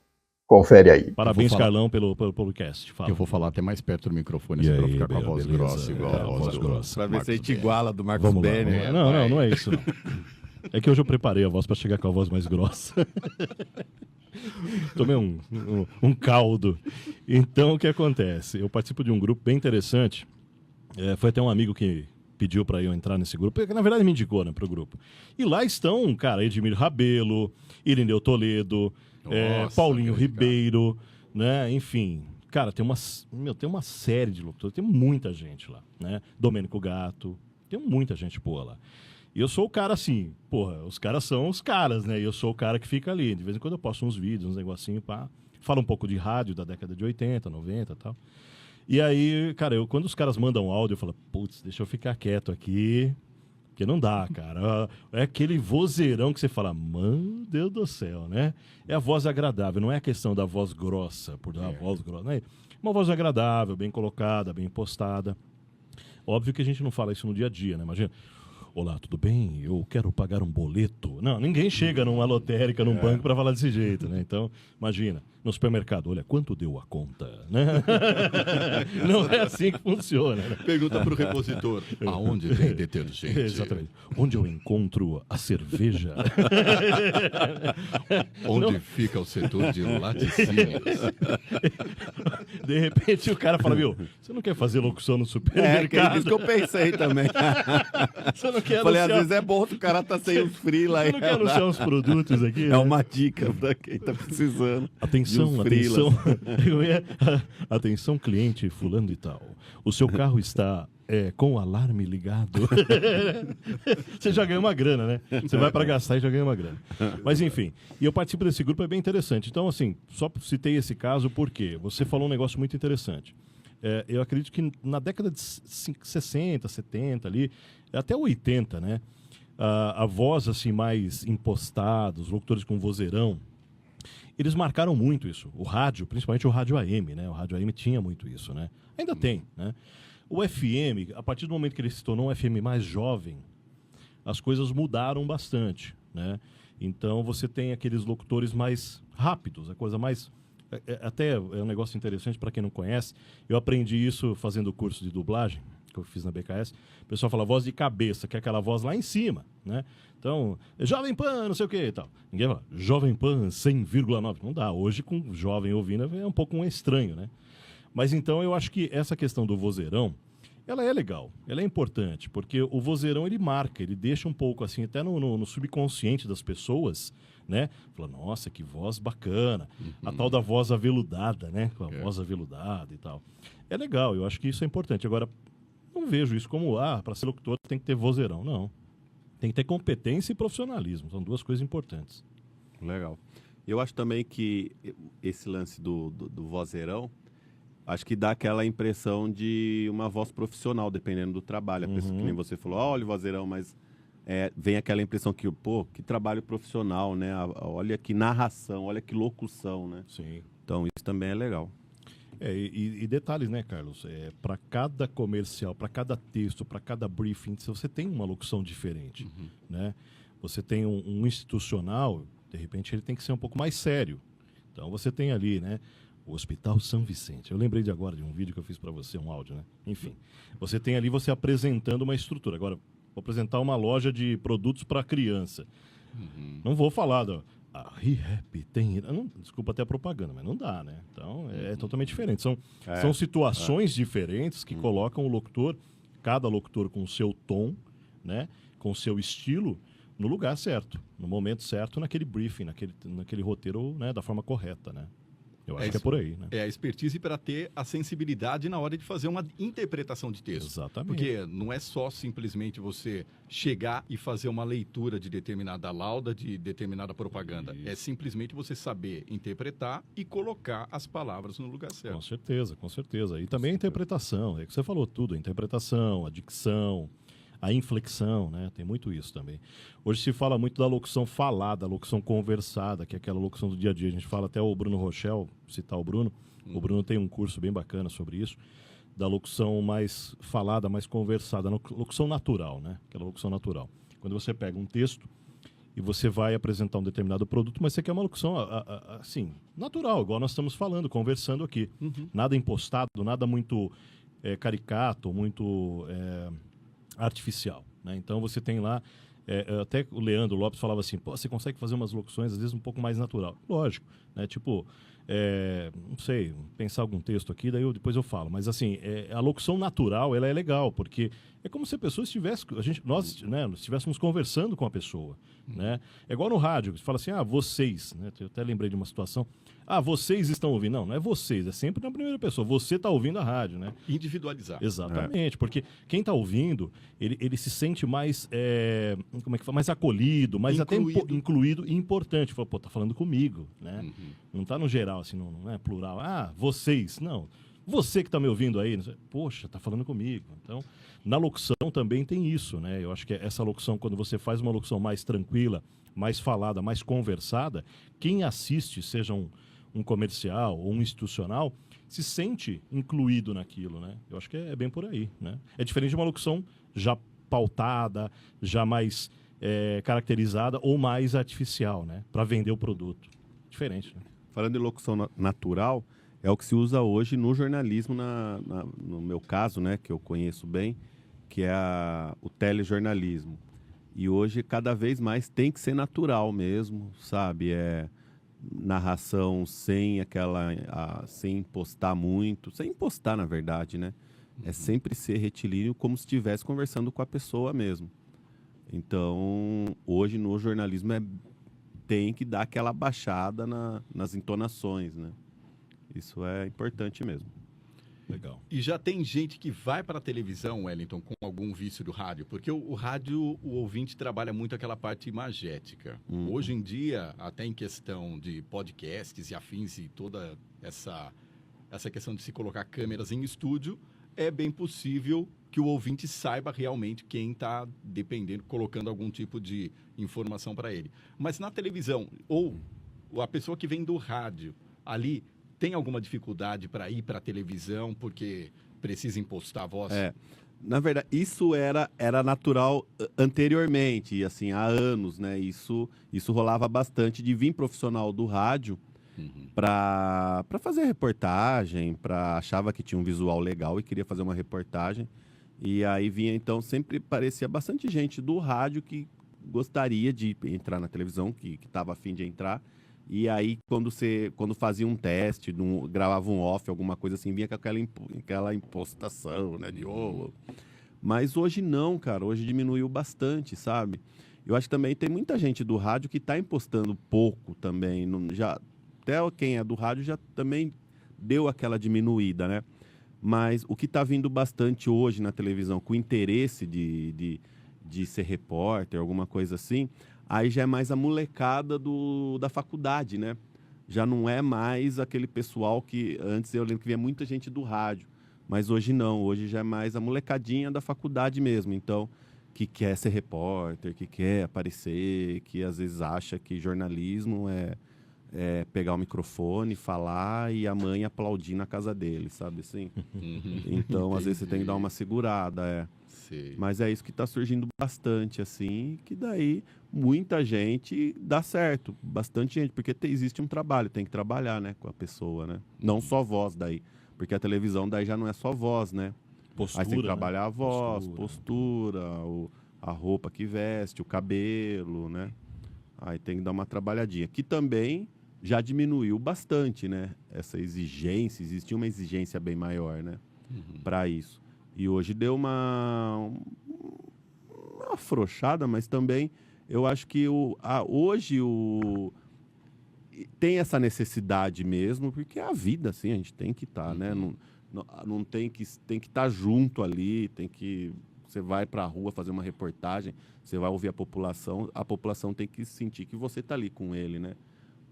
Confere aí. Parabéns, Carlão, pelo podcast. Eu vou falar até mais perto do microfone, para ficar com a voz grossa, igual a voz grossa. Para ver se a gente iguala do Marcos Bene. Não é isso, não. É que hoje eu preparei a voz para chegar com a voz mais grossa. Tomei um caldo. Então, o que acontece? Eu participo de um grupo bem interessante. Foi até um amigo que pediu para eu entrar nesse grupo, porque na verdade me indicou, né, para o grupo. E lá estão, cara, Edmir Rabelo, Irineu Toledo, Paulinho Ribeiro, né? Enfim, cara, tem uma série de locutores, tem muita gente lá, né? Domênico Gato, tem muita gente boa lá. E eu sou o cara assim, porra, os caras são os caras, né? E eu sou o cara que fica ali. De vez em quando eu posto uns vídeos, uns negocinhos, pá. Falo um pouco de rádio da década de 80, 90 e tal. E aí, cara, quando os caras mandam áudio, eu falo, putz, deixa eu ficar quieto aqui, porque não dá, cara. É aquele vozeirão que você fala, mano, Deus do céu, né? É a voz agradável, não é a questão da voz grossa, por dar a voz grossa, né? Uma voz agradável, bem colocada, bem postada. Óbvio que a gente não fala isso no dia a dia, né? Imagina, olá, tudo bem? Eu quero pagar um boleto. Não, ninguém chega numa lotérica, num banco para falar desse jeito, né? Então, imagina, no supermercado, olha, quanto deu a conta, né? Não é assim que funciona, né? Pergunta para o repositor, aonde tem detergente? Exatamente. Onde eu encontro a cerveja? Onde fica o setor de laticínios? De repente o cara fala, viu, você não quer fazer locução no supermercado? É isso que eu pensei também. Você não quer Falei, anunciar... às vezes é bom o cara tá sem os freela aí. Você não quer anunciar uns produtos aqui? É uma dica pra quem tá precisando. Atenção, atenção cliente fulano e tal. O seu carro está com o alarme ligado. Você já ganhou uma grana, né? Você vai para gastar e já ganha uma grana. Mas enfim, e eu participo desse grupo, é bem interessante. Então, assim, só citei esse caso porque você falou um negócio muito interessante. Eu acredito que na década de 60, 70 ali, até 80, né? A voz assim mais impostada, os locutores com vozeirão, eles marcaram muito isso. O rádio, principalmente o rádio AM, né? O rádio AM tinha muito isso, né? Ainda tem, né? O FM, a partir do momento que ele se tornou um FM mais jovem, as coisas mudaram bastante, né? Então você tem aqueles locutores mais rápidos, a coisa mais... Até é um negócio interessante para quem não conhece. Eu aprendi isso fazendo o curso de dublagem, que eu fiz na BKS. O pessoal fala voz de cabeça, que é aquela voz lá em cima, né? Então, Jovem Pan, não sei o que e tal. Ninguém fala Jovem Pan 100,9. Não dá. Hoje, com o jovem ouvindo, é um pouco estranho, né? Mas então, eu acho que essa questão do vozeirão, ela é legal, ela é importante, porque o vozeirão, ele marca, ele deixa um pouco, assim, até no subconsciente das pessoas, né? Fala, nossa, que voz bacana. A tal da voz aveludada, né? Com a voz aveludada e tal. É legal, eu acho que isso é importante. Agora, não vejo isso como, para ser locutor tem que ter vozeirão. Não. Tem que ter competência e profissionalismo. São duas coisas importantes. Legal. Eu acho também que esse lance do vozeirão, acho que dá aquela impressão de uma voz profissional, dependendo do trabalho. A pessoa, que nem você falou, olha o vozeirão, mas vem aquela impressão que, pô, que trabalho profissional, né? Olha que narração, olha que locução, né? Sim. Então, isso também é legal. E detalhes, né, Carlos? Para cada comercial, para cada texto, para cada briefing, você tem uma locução diferente, né? Você tem um institucional, de repente ele tem que ser um pouco mais sério. Então você tem ali, né, o Hospital São Vicente. Eu lembrei de agora de um vídeo que eu fiz para você, um áudio, né? Enfim, você tem ali você apresentando uma estrutura. Agora, vou apresentar uma loja de produtos para criança. Não vou falar a ReHap tem... desculpa até a propaganda, mas não dá, né? Então, é totalmente diferente. São situações diferentes que colocam o locutor, cada locutor com o seu tom, né? Com o seu estilo, no lugar certo, no momento certo, naquele briefing, naquele roteiro, né? Da forma correta, né? Eu acho que é por aí, né? É a expertise para ter a sensibilidade na hora de fazer uma interpretação de texto. Exatamente. Porque não é só simplesmente você chegar e fazer uma leitura de determinada lauda, de determinada propaganda. Isso. É simplesmente você saber interpretar e colocar as palavras no lugar certo. Com certeza, com certeza. E também a interpretação, é que você falou tudo, a interpretação, a dicção, a inflexão, né? Tem muito isso também. Hoje se fala muito da locução falada, da locução conversada, que é aquela locução do dia a dia. A gente fala até o Bruno Rochel, citar o Bruno. O Bruno tem um curso bem bacana sobre isso, da locução mais falada, mais conversada, locução natural, né? Aquela locução natural. Quando você pega um texto e você vai apresentar um determinado produto, mas você quer uma locução, assim, natural, igual nós estamos falando, conversando aqui. Nada impostado, nada muito caricato, muito artificial, né? Então você tem lá, até o Leandro Lopes falava assim, pô, você consegue fazer umas locuções às vezes um pouco mais natural. Lógico, né? Tipo, não sei, pensar algum texto aqui, daí depois eu falo. Mas assim, a locução natural, ela é legal, porque é como se a pessoa estivesse, nós estivéssemos conversando com a pessoa, né? É igual no rádio, você fala assim, vocês, né? Eu até lembrei de uma situação, vocês estão ouvindo. Não é vocês, é sempre na primeira pessoa, você está ouvindo a rádio, né? Individualizar. Exatamente, porque quem está ouvindo, ele se sente mais, como é que fala? Mais acolhido, mais até incluído e importante. Fala, pô, tá falando comigo, né? Não tá no geral, assim, não é plural. Vocês, não. Você que está me ouvindo aí, poxa, tá falando comigo. Então, na locução também tem isso, né? Eu acho que essa locução, quando você faz uma locução mais tranquila, mais falada, mais conversada, quem assiste, seja um comercial ou um institucional, se sente incluído naquilo, né? Eu acho que é bem por aí, né? É diferente de uma locução já pautada, já mais caracterizada ou mais artificial, né? Para vender o produto. Diferente, né? Falando em locução natural, é o que se usa hoje no jornalismo, no meu caso, né, que eu conheço bem, que é o telejornalismo. E hoje, cada vez mais, tem que ser natural mesmo, sabe? Narração sem sem impostar muito, sem impostar, na verdade, né? É sempre ser retilíneo, como se estivesse conversando com a pessoa mesmo. Então, hoje, no jornalismo, tem que dar aquela baixada nas entonações, né? Isso é importante mesmo. Legal. E já tem gente que vai para a televisão, Wellington, com algum vício do rádio, porque o rádio, o ouvinte trabalha muito aquela parte imagética. Hoje em dia, até em questão de podcasts e afins e toda essa questão de se colocar câmeras em estúdio, é bem possível que o ouvinte saiba realmente quem está dependendo, colocando algum tipo de informação para ele. Mas na televisão, ou a pessoa que vem do rádio, ali tem alguma dificuldade para ir para a televisão porque precisa impostar a voz? Na verdade, isso era natural anteriormente, assim, há anos, né? Isso rolava bastante de vir profissional do rádio para fazer reportagem, achava que tinha um visual legal e queria fazer uma reportagem. E aí vinha, então, sempre parecia bastante gente do rádio que gostaria de entrar na televisão, que estava a fim de entrar. E aí, quando fazia um teste, gravava um off, alguma coisa assim, vinha com aquela impostação, né, de Mas hoje não, cara. Hoje diminuiu bastante, sabe? Eu acho que também tem muita gente do rádio que está impostando pouco também. Até quem é do rádio já também deu aquela diminuída, né? Mas o que está vindo bastante hoje na televisão, com interesse de ser repórter, alguma coisa assim, aí já é mais a molecada da faculdade, né? Já não é mais aquele pessoal que antes eu lembro que via muita gente do rádio, mas hoje não, hoje já é mais a molecadinha da faculdade mesmo, então, que quer ser repórter, que quer aparecer, que às vezes acha que jornalismo é pegar o microfone, falar e a mãe aplaudir na casa dele, sabe assim? Então, às vezes você tem que dar uma segurada, Sim. Mas é isso que está surgindo bastante, assim, que daí muita gente dá certo, bastante gente, porque existe um trabalho, tem que trabalhar, né, com a pessoa, né? Não só voz daí, porque a televisão daí já não é só voz, né? Postura, aí tem que trabalhar, né? A voz, postura, a roupa que veste, o cabelo, né? Aí tem que dar uma trabalhadinha, que também já diminuiu bastante, né? Essa exigência, existia uma exigência bem maior, né? Para isso. E hoje deu uma afrouxada, mas também eu acho que hoje tem essa necessidade mesmo, porque é a vida, assim, a gente tem que estar, né? Não tem que estar junto ali, você vai para a rua fazer uma reportagem, você vai ouvir a população tem que sentir que você está ali com ele, né?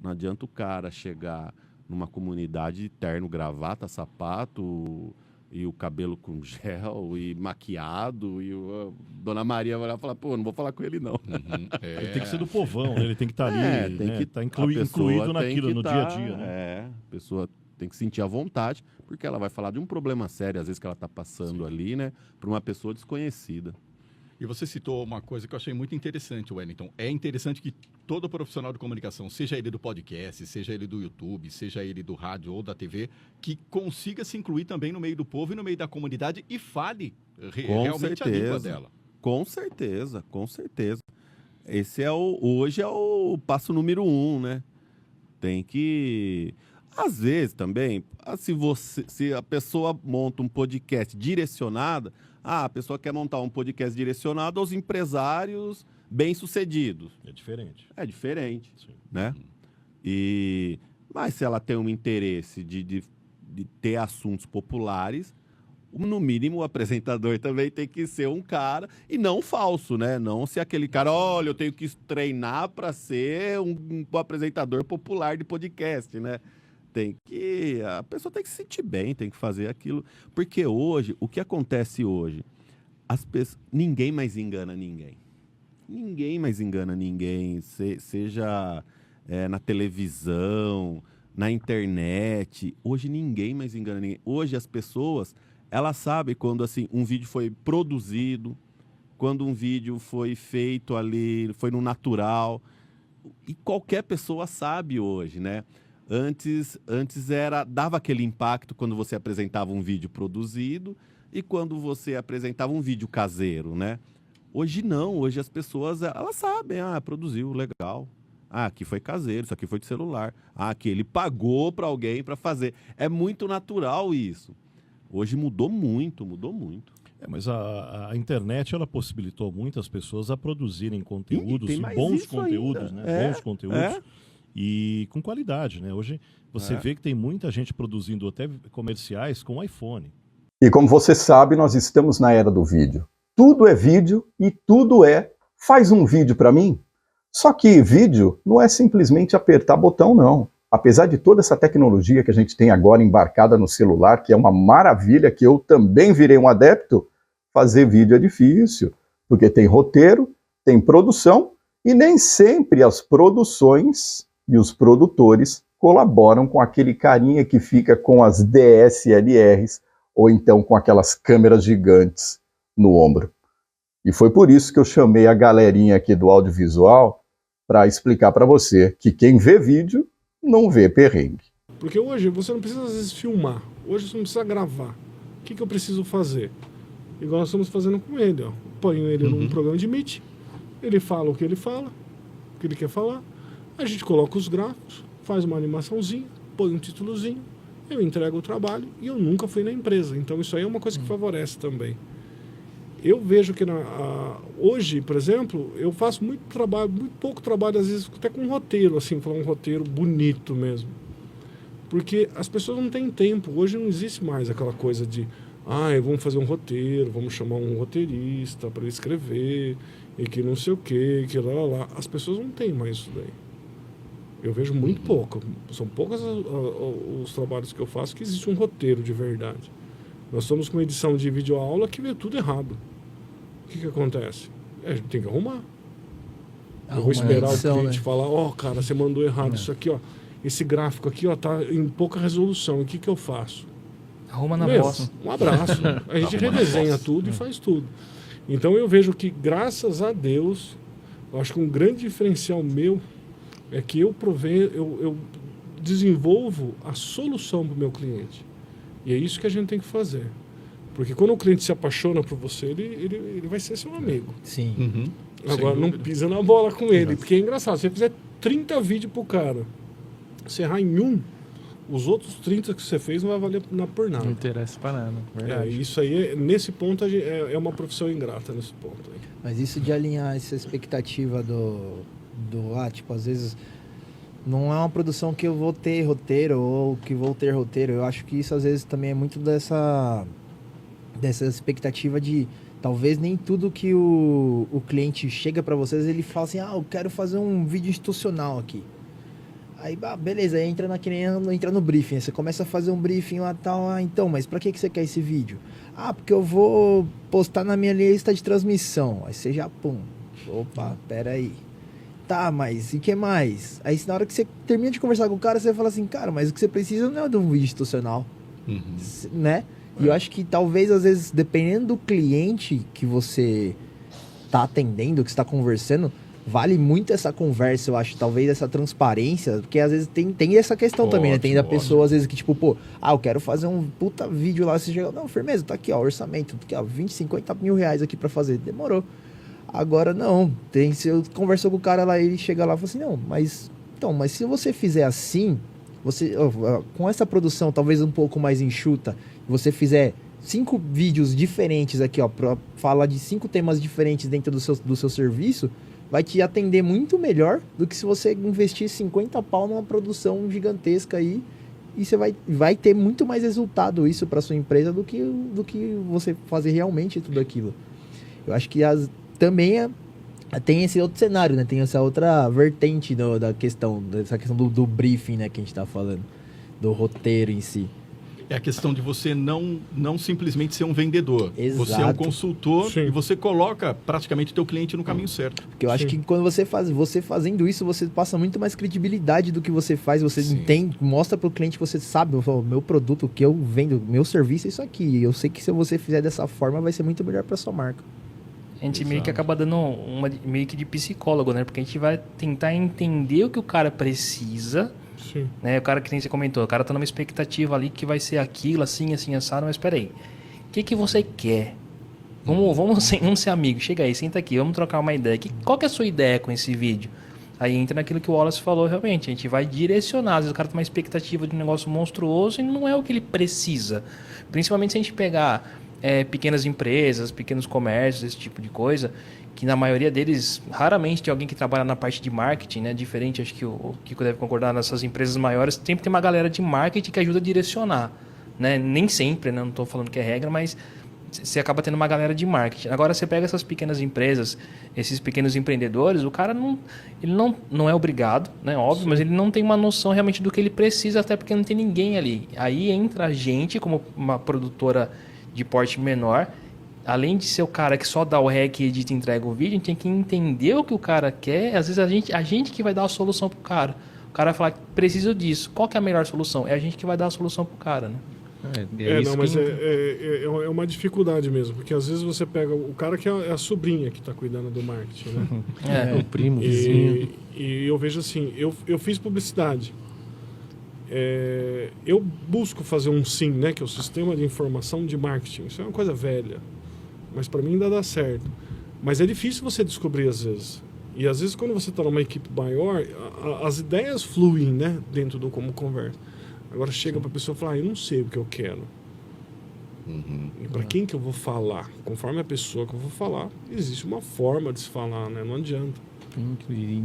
Não adianta o cara chegar numa comunidade de terno, gravata, sapato e o cabelo com gel e maquiado e Dona Maria vai lá e falar, pô, não vou falar com ele não. Ele tem que ser do povão, né? Ele tem que estar ali, tem que estar incluído naquilo, no dia a dia, né? A pessoa tem que sentir à vontade, porque ela vai falar de um problema sério, às vezes, que ela está passando ali, né? Para uma pessoa desconhecida. E você citou uma coisa que eu achei muito interessante, Wellington. É interessante que todo profissional de comunicação, seja ele do podcast, seja ele do YouTube, seja ele do rádio ou da TV, que consiga se incluir também no meio do povo e no meio da comunidade e fale realmente a língua dela. Com certeza, com certeza. Esse hoje é o passo número 1, né? Tem que... Às vezes também, se a pessoa monta um podcast direcionado, a pessoa quer montar um podcast direcionado aos empresários bem-sucedidos. É diferente. É diferente, Sim. Né? Mas se ela tem um interesse de ter assuntos populares, no mínimo o apresentador também tem que ser um cara, e não falso, né? Não ser aquele cara, olha, eu tenho que treinar para ser um apresentador popular de podcast, né? A pessoa tem que se sentir bem, tem que fazer aquilo. Porque hoje, o que acontece hoje? Ninguém mais engana ninguém. Ninguém mais engana ninguém, seja na televisão, na internet. Hoje ninguém mais engana ninguém. Hoje as pessoas, elas sabem quando assim, um vídeo foi produzido, quando um vídeo foi feito ali, foi no natural. E qualquer pessoa sabe hoje, né? Antes dava aquele impacto quando você apresentava um vídeo produzido e quando você apresentava um vídeo caseiro, né? Hoje não, hoje as pessoas, elas sabem, produziu, legal. Aqui foi caseiro, isso aqui foi de celular. Aqui ele pagou para alguém para fazer. É muito natural isso. Hoje mudou muito, mudou muito. Mas a internet, ela possibilitou muitas pessoas a produzirem conteúdos, bons conteúdos, né? Bons conteúdos. E com qualidade, né? Hoje você vê que tem muita gente produzindo até comerciais com iPhone. E como você sabe, nós estamos na era do vídeo. Tudo é vídeo e tudo faz um vídeo para mim. Só que vídeo não é simplesmente apertar botão, não. Apesar de toda essa tecnologia que a gente tem agora embarcada no celular, que é uma maravilha, que eu também virei um adepto, fazer vídeo é difícil, porque tem roteiro, tem produção, e nem sempre as produções e os produtores colaboram com aquele carinha que fica com as DSLRs ou então com aquelas câmeras gigantes no ombro. E foi por isso que eu chamei a galerinha aqui do audiovisual para explicar para você que quem vê vídeo não vê perrengue. Porque hoje você não precisa às vezes filmar, hoje você não precisa gravar. O que eu preciso fazer? Igual nós estamos fazendo com ele, ó. Ponho ele num programa de Meet, ele fala o que ele fala, o que ele quer falar, a gente coloca os gráficos, faz uma animaçãozinha, põe um títulozinho, eu entrego o trabalho e eu nunca fui na empresa. Então isso aí é uma coisa que favorece também. Eu vejo que hoje, por exemplo, eu faço muito pouco trabalho, às vezes até com um roteiro, assim, falar um roteiro bonito mesmo. Porque as pessoas não têm tempo. Hoje não existe mais aquela coisa de vamos fazer um roteiro, vamos chamar um roteirista para escrever, e que não sei o quê, que lá. As pessoas não têm mais isso daí. Eu vejo muito pouco. São poucos os trabalhos que eu faço que existe um roteiro de verdade. Nós estamos com uma edição de videoaula que vê tudo errado. O que acontece? A gente tem que arrumar. Eu vou esperar o cliente falar, cara, você mandou errado isso aqui, ó. Esse gráfico aqui, ó, tá em pouca resolução. O que eu faço? Arruma na bosta. Um abraço. A gente redesenha tudo e faz tudo. Então eu vejo que, graças a Deus, eu acho que um grande diferencial meu é que eu desenvolvo a solução para o meu cliente. E é isso que a gente tem que fazer. Porque quando o cliente se apaixona por você, ele vai ser seu amigo. Sim. Agora, não pisa na bola com ele. Porque é engraçado, se você fizer 30 vídeos pro cara, você errar em um, os outros 30 que você fez não vai valer por nada. Não interessa para nada. Verdade. Isso aí, nesse ponto, é uma profissão ingrata, nesse ponto aí. Mas isso de alinhar essa expectativa tipo, às vezes Não é uma produção que eu vou ter roteiro ou que vou ter roteiro. Eu acho que isso às vezes também é muito dessa expectativa de talvez nem tudo que o cliente chega para vocês, ele fala assim, eu quero fazer um vídeo institucional aqui. Aí, beleza, aí entra no briefing, aí você começa a fazer um briefing lá e tal, então, mas pra que você quer esse vídeo? Porque eu vou postar na minha lista de transmissão. Aí você já, opa, peraí. Tá, mas e que mais? Aí na hora que você termina de conversar com o cara, você fala assim, cara, mas o que você precisa não é de um vídeo institucional, né? E eu acho que talvez, às vezes, dependendo do cliente que você tá atendendo, que você tá conversando, vale muito essa conversa, eu acho, talvez essa transparência, porque às vezes tem essa questão também, né? Tem da pessoa, às vezes, que tipo, eu quero fazer um puta vídeo lá, você chega, não, firmeza, tá aqui, ó, orçamento, aqui, ó, 20, 50 mil reais aqui pra fazer, demorou. Agora não, você conversou com o cara lá, ele chega lá e fala assim, não, mas se você fizer assim, você, com essa produção talvez um pouco mais enxuta, você fizer 5 vídeos diferentes aqui, ó, pra falar de 5 temas diferentes dentro do seu serviço, vai te atender muito melhor do que se você investir 50 pau numa produção gigantesca aí, e você vai ter muito mais resultado isso para sua empresa do que você fazer realmente tudo aquilo. Eu acho que também tem esse outro cenário, né? Tem essa outra vertente dessa questão do briefing, né, que a gente tá falando, do roteiro em si. É a questão de você não simplesmente ser um vendedor. Exato. Você é um consultor. Sim. E você coloca praticamente o teu cliente no caminho certo. Porque eu acho que quando você fazendo isso, você passa muito mais credibilidade do que você faz. Você entende, mostra pro cliente que você sabe, o meu produto, o que eu vendo, meu serviço é isso aqui. Eu sei que se você fizer dessa forma, vai ser muito melhor para sua marca. A gente meio que acaba dando meio que de psicólogo, né? Porque a gente vai tentar entender o que o cara precisa. Sim. Né? O cara, que nem você comentou, o cara tá numa expectativa ali que vai ser aquilo, assim, assado, mas peraí, o que você quer? Vamos ser amigos, chega aí, senta aqui, vamos trocar uma ideia. Qual que é a sua ideia com esse vídeo? Aí entra naquilo que o Wallace falou, realmente, a gente vai direcionar. Às vezes o cara tem uma expectativa de um negócio monstruoso e não é o que ele precisa. Principalmente se a gente pegar pequenas empresas, pequenos comércios, esse tipo de coisa, que na maioria deles, raramente tem alguém que trabalha na parte de marketing, né? Diferente, acho que o Kiko deve concordar, nessas empresas maiores, sempre tem uma galera de marketing que ajuda a direcionar, né? Nem sempre, né? Não estou falando que é regra, mas você acaba tendo uma galera de marketing. Agora, você pega essas pequenas empresas, esses pequenos empreendedores, o cara ele não é obrigado, né? Óbvio, mas ele não tem uma noção realmente do que ele precisa, até porque não tem ninguém ali. Aí entra a gente, como uma produtora de porte menor, além de ser o cara que só dá o rec, edita e entrega o vídeo, a gente tem que entender o que o cara quer. Às vezes a gente que vai dar a solução pro cara. O cara vai falar que preciso disso. Qual que é a melhor solução? É a gente que vai dar a solução pro cara, né? Mas é uma dificuldade mesmo, porque às vezes você pega o cara que é a sobrinha que está cuidando do marketing, né? O primo, vizinho. E eu vejo assim, eu fiz publicidade. Eu busco fazer um SIM, né, que é o Sistema de Informação de Marketing. Isso é uma coisa velha, mas para mim ainda dá certo. Mas é difícil você descobrir às vezes. E às vezes quando você está numa equipe maior, as ideias fluem, né, dentro do como conversa. Agora chega para a pessoa e fala, eu não sei o que eu quero. E para quem que eu vou falar? Conforme a pessoa que eu vou falar, existe uma forma de se falar, né? Não adianta. E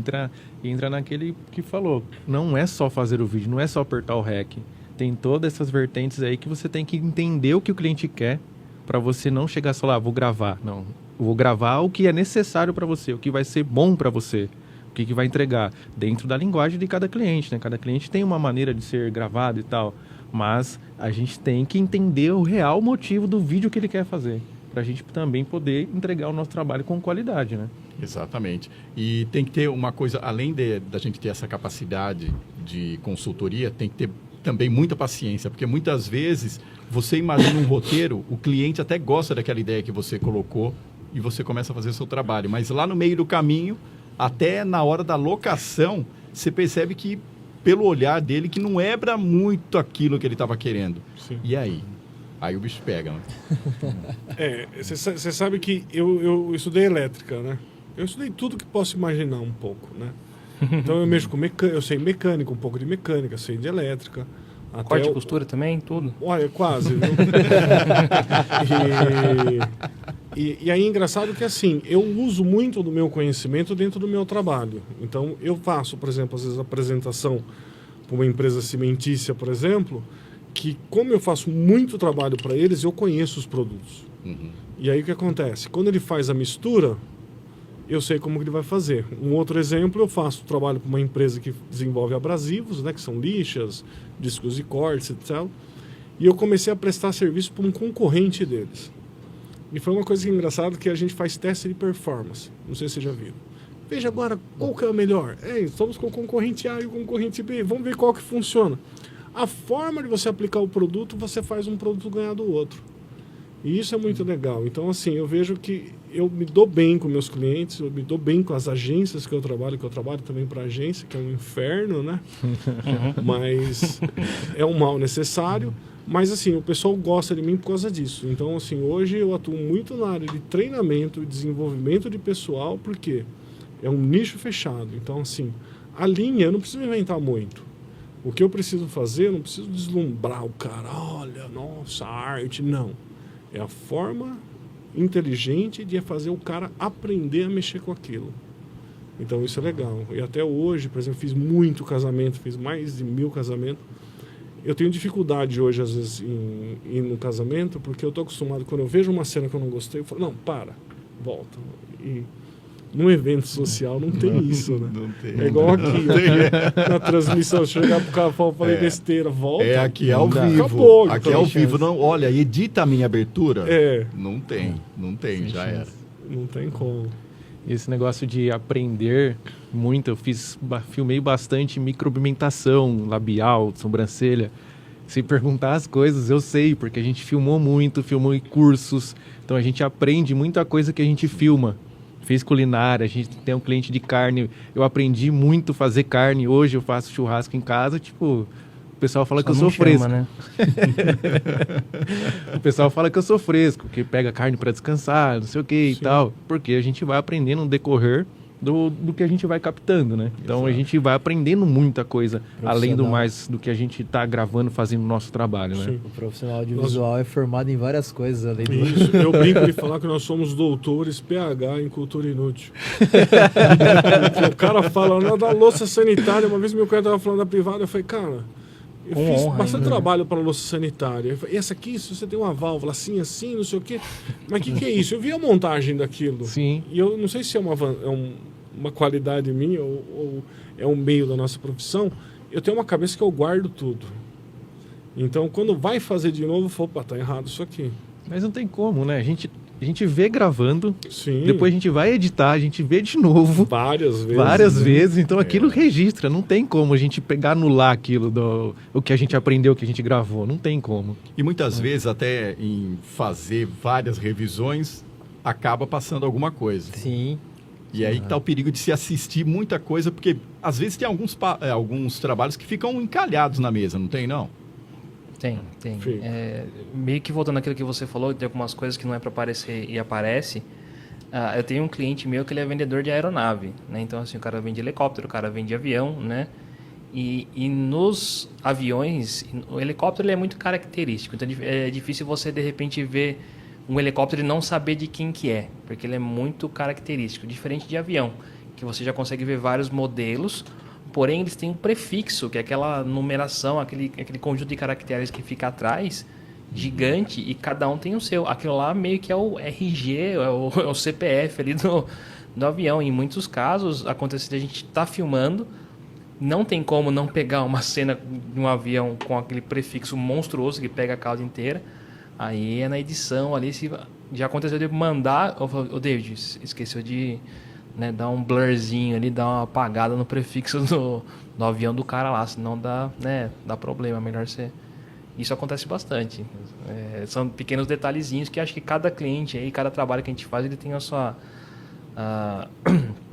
entra naquele que falou, não é só fazer o vídeo, não é só apertar o REC. Tem todas essas vertentes aí que você tem que entender o que o cliente quer para você não chegar só lá, vou gravar. Não, eu vou gravar o que é necessário para você, o que vai ser bom para você, o que vai entregar dentro da linguagem de cada cliente, né? Cada cliente tem uma maneira de ser gravado e tal, mas a gente tem que entender o real motivo do vídeo que ele quer fazer, para a gente também poder entregar o nosso trabalho com qualidade, né? Exatamente. E tem que ter uma coisa, além da gente ter essa capacidade de consultoria, tem que ter também muita paciência, porque muitas vezes você imagina um roteiro, o cliente até gosta daquela ideia que você colocou e você começa a fazer o seu trabalho, mas lá no meio do caminho, até na hora da locação, você percebe que, pelo olhar dele, que não era muito aquilo que ele estava querendo. Sim. E aí? Aí o bicho pega, né? Você sabe que eu estudei elétrica, né? Eu estudei tudo que posso imaginar um pouco, né? Então eu mexo com eu sei mecânica, um pouco de mecânica, sei de elétrica. Corte e costura também, tudo? Olha, quase, viu? E aí é engraçado que, assim, eu uso muito do meu conhecimento dentro do meu trabalho. Então, eu faço, por exemplo, às vezes apresentação para uma empresa cimentícia, por exemplo, que como eu faço muito trabalho para eles, eu conheço os produtos. E aí o que acontece? Quando ele faz a mistura, eu sei como que ele vai fazer. Um outro exemplo, eu faço trabalho para uma empresa que desenvolve abrasivos, né, que são lixas, discos de corte, etc. E eu comecei a prestar serviço para um concorrente deles. E foi uma coisa engraçada que a gente faz teste de performance. Não sei se vocês já viram. Veja agora qual que é o melhor. Estamos com o concorrente A e o concorrente B. Vamos ver qual que funciona. A forma de você aplicar o produto, você faz um produto ganhar do outro. E isso é muito legal. Então, assim, eu vejo que eu me dou bem com meus clientes, eu me dou bem com as agências que eu trabalho também para agência, que é um inferno, né? Mas é um mal necessário. Mas, assim, o pessoal gosta de mim por causa disso. Então, assim, hoje eu atuo muito na área de treinamento e desenvolvimento de pessoal, porque é um nicho fechado. Então, assim, a linha, eu não preciso inventar muito. O que eu preciso fazer, eu não preciso deslumbrar o cara. Olha, nossa, arte. Não. É a forma inteligente de fazer o cara aprender a mexer com aquilo. Então, isso é legal. E até hoje, por exemplo, fiz muito casamento, fiz mais de 1000 casamentos. Eu tenho dificuldade hoje, às vezes, em ir no casamento, porque eu estou acostumado, quando eu vejo uma cena que eu não gostei, eu falo, não, para, volta. E num evento social não tem isso, né? Não tem. É igual aqui, na transmissão, chegar pro cara e falar, falei besteira, volta. É aqui ao vivo. Acabou, aqui ao vivo. Não, olha, edita a minha abertura. Não tem, já era. Não tem como. Esse negócio de aprender muito, eu filmei bastante micropigmentação labial, sobrancelha. Se perguntar as coisas, eu sei, porque a gente filmou em cursos. Então a gente aprende muita coisa que a gente filma. Fez culinária, a gente tem um cliente de carne. Eu aprendi muito a fazer carne. Hoje eu faço churrasco em casa, tipo... O pessoal fala que eu sou fresco. Né? O pessoal fala que eu sou fresco, que pega carne para descansar, não sei o que e tal. Porque a gente vai aprendendo no decorrer do que a gente vai captando, né? Então Exato. A gente vai aprendendo muita coisa, além do mais do que a gente está gravando, fazendo o nosso trabalho, né? O profissional audiovisual é formado em várias coisas, além do... Isso, eu brinco de falar que nós somos doutores PH em cultura inútil. O cara fala, não, da louça sanitária, uma vez meu cara estava falando da privada, eu falei, cara... Eu fiz bastante trabalho para a louça sanitária. E essa aqui, se você tem uma válvula assim, não sei o quê. Mas o que é isso? Eu vi a montagem daquilo. Sim. E eu não sei se é uma qualidade minha ou é um meio da nossa profissão. Eu tenho uma cabeça que eu guardo tudo. Então, quando vai fazer de novo, eu falo, opa, tá errado isso aqui. Mas não tem como, né? A gente vê gravando, Sim. Depois a gente vai editar, a gente vê de novo. Várias vezes. Então aquilo registra, não tem como a gente pegar, anular aquilo, o que a gente aprendeu, o que a gente gravou, não tem como. E muitas vezes até em fazer várias revisões, acaba passando alguma coisa. Sim. E aí que tá o perigo de se assistir muita coisa, porque às vezes tem alguns trabalhos que ficam encalhados na mesa, não tem não? Tem. Meio que voltando àquilo que você falou, tem algumas coisas que não é para aparecer e aparece. Eu tenho um cliente meu que ele é vendedor de aeronave, né? Então, assim, o cara vende helicóptero, o cara vende avião, né? E nos aviões, o helicóptero ele é muito característico. Então, é difícil você, de repente, ver um helicóptero e não saber de quem que é, porque ele é muito característico. Diferente de avião, que você já consegue ver vários modelos, porém eles têm um prefixo, que é aquela numeração, aquele conjunto de caracteres que fica atrás, gigante, e cada um tem o seu. Aquilo lá meio que é o RG, é o CPF ali do avião. Em muitos casos, acontece de a gente estar filmando, não tem como não pegar uma cena de um avião com aquele prefixo monstruoso que pega a cauda inteira. Aí é na edição ali, se já aconteceu de mandar, eu falo, David, esqueceu de... né, dar um blurzinho ali, dar uma apagada no prefixo do avião do cara lá, senão dá problema, melhor ser... Isso acontece bastante. São pequenos detalhezinhos que acho que cada cliente aí, cada trabalho que a gente faz, ele tem a sua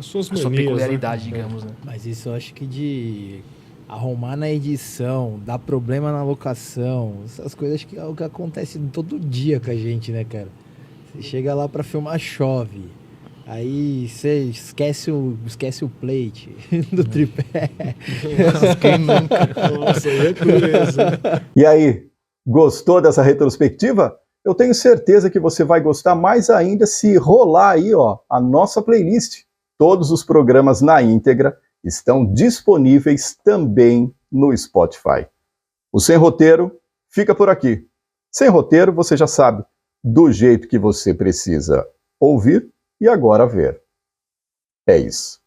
sua peculiaridade, né? Digamos, né? Mas isso eu acho que de arrumar na edição, dar problema na locação, essas coisas acho que é o que acontece todo dia com a gente, né, cara? Você chega lá pra filmar, chove. Aí você esquece o plate do tripé. Nossa, quem nunca? Nossa, aí é beleza. E aí, gostou dessa retrospectiva? eu tenho certeza que você vai gostar mais ainda se rolar aí, ó, a nossa playlist. Todos os programas na íntegra estão disponíveis também no Spotify. O Sem Roteiro fica por aqui. Sem roteiro, você já sabe, do jeito que você precisa ouvir e agora ver. É isso.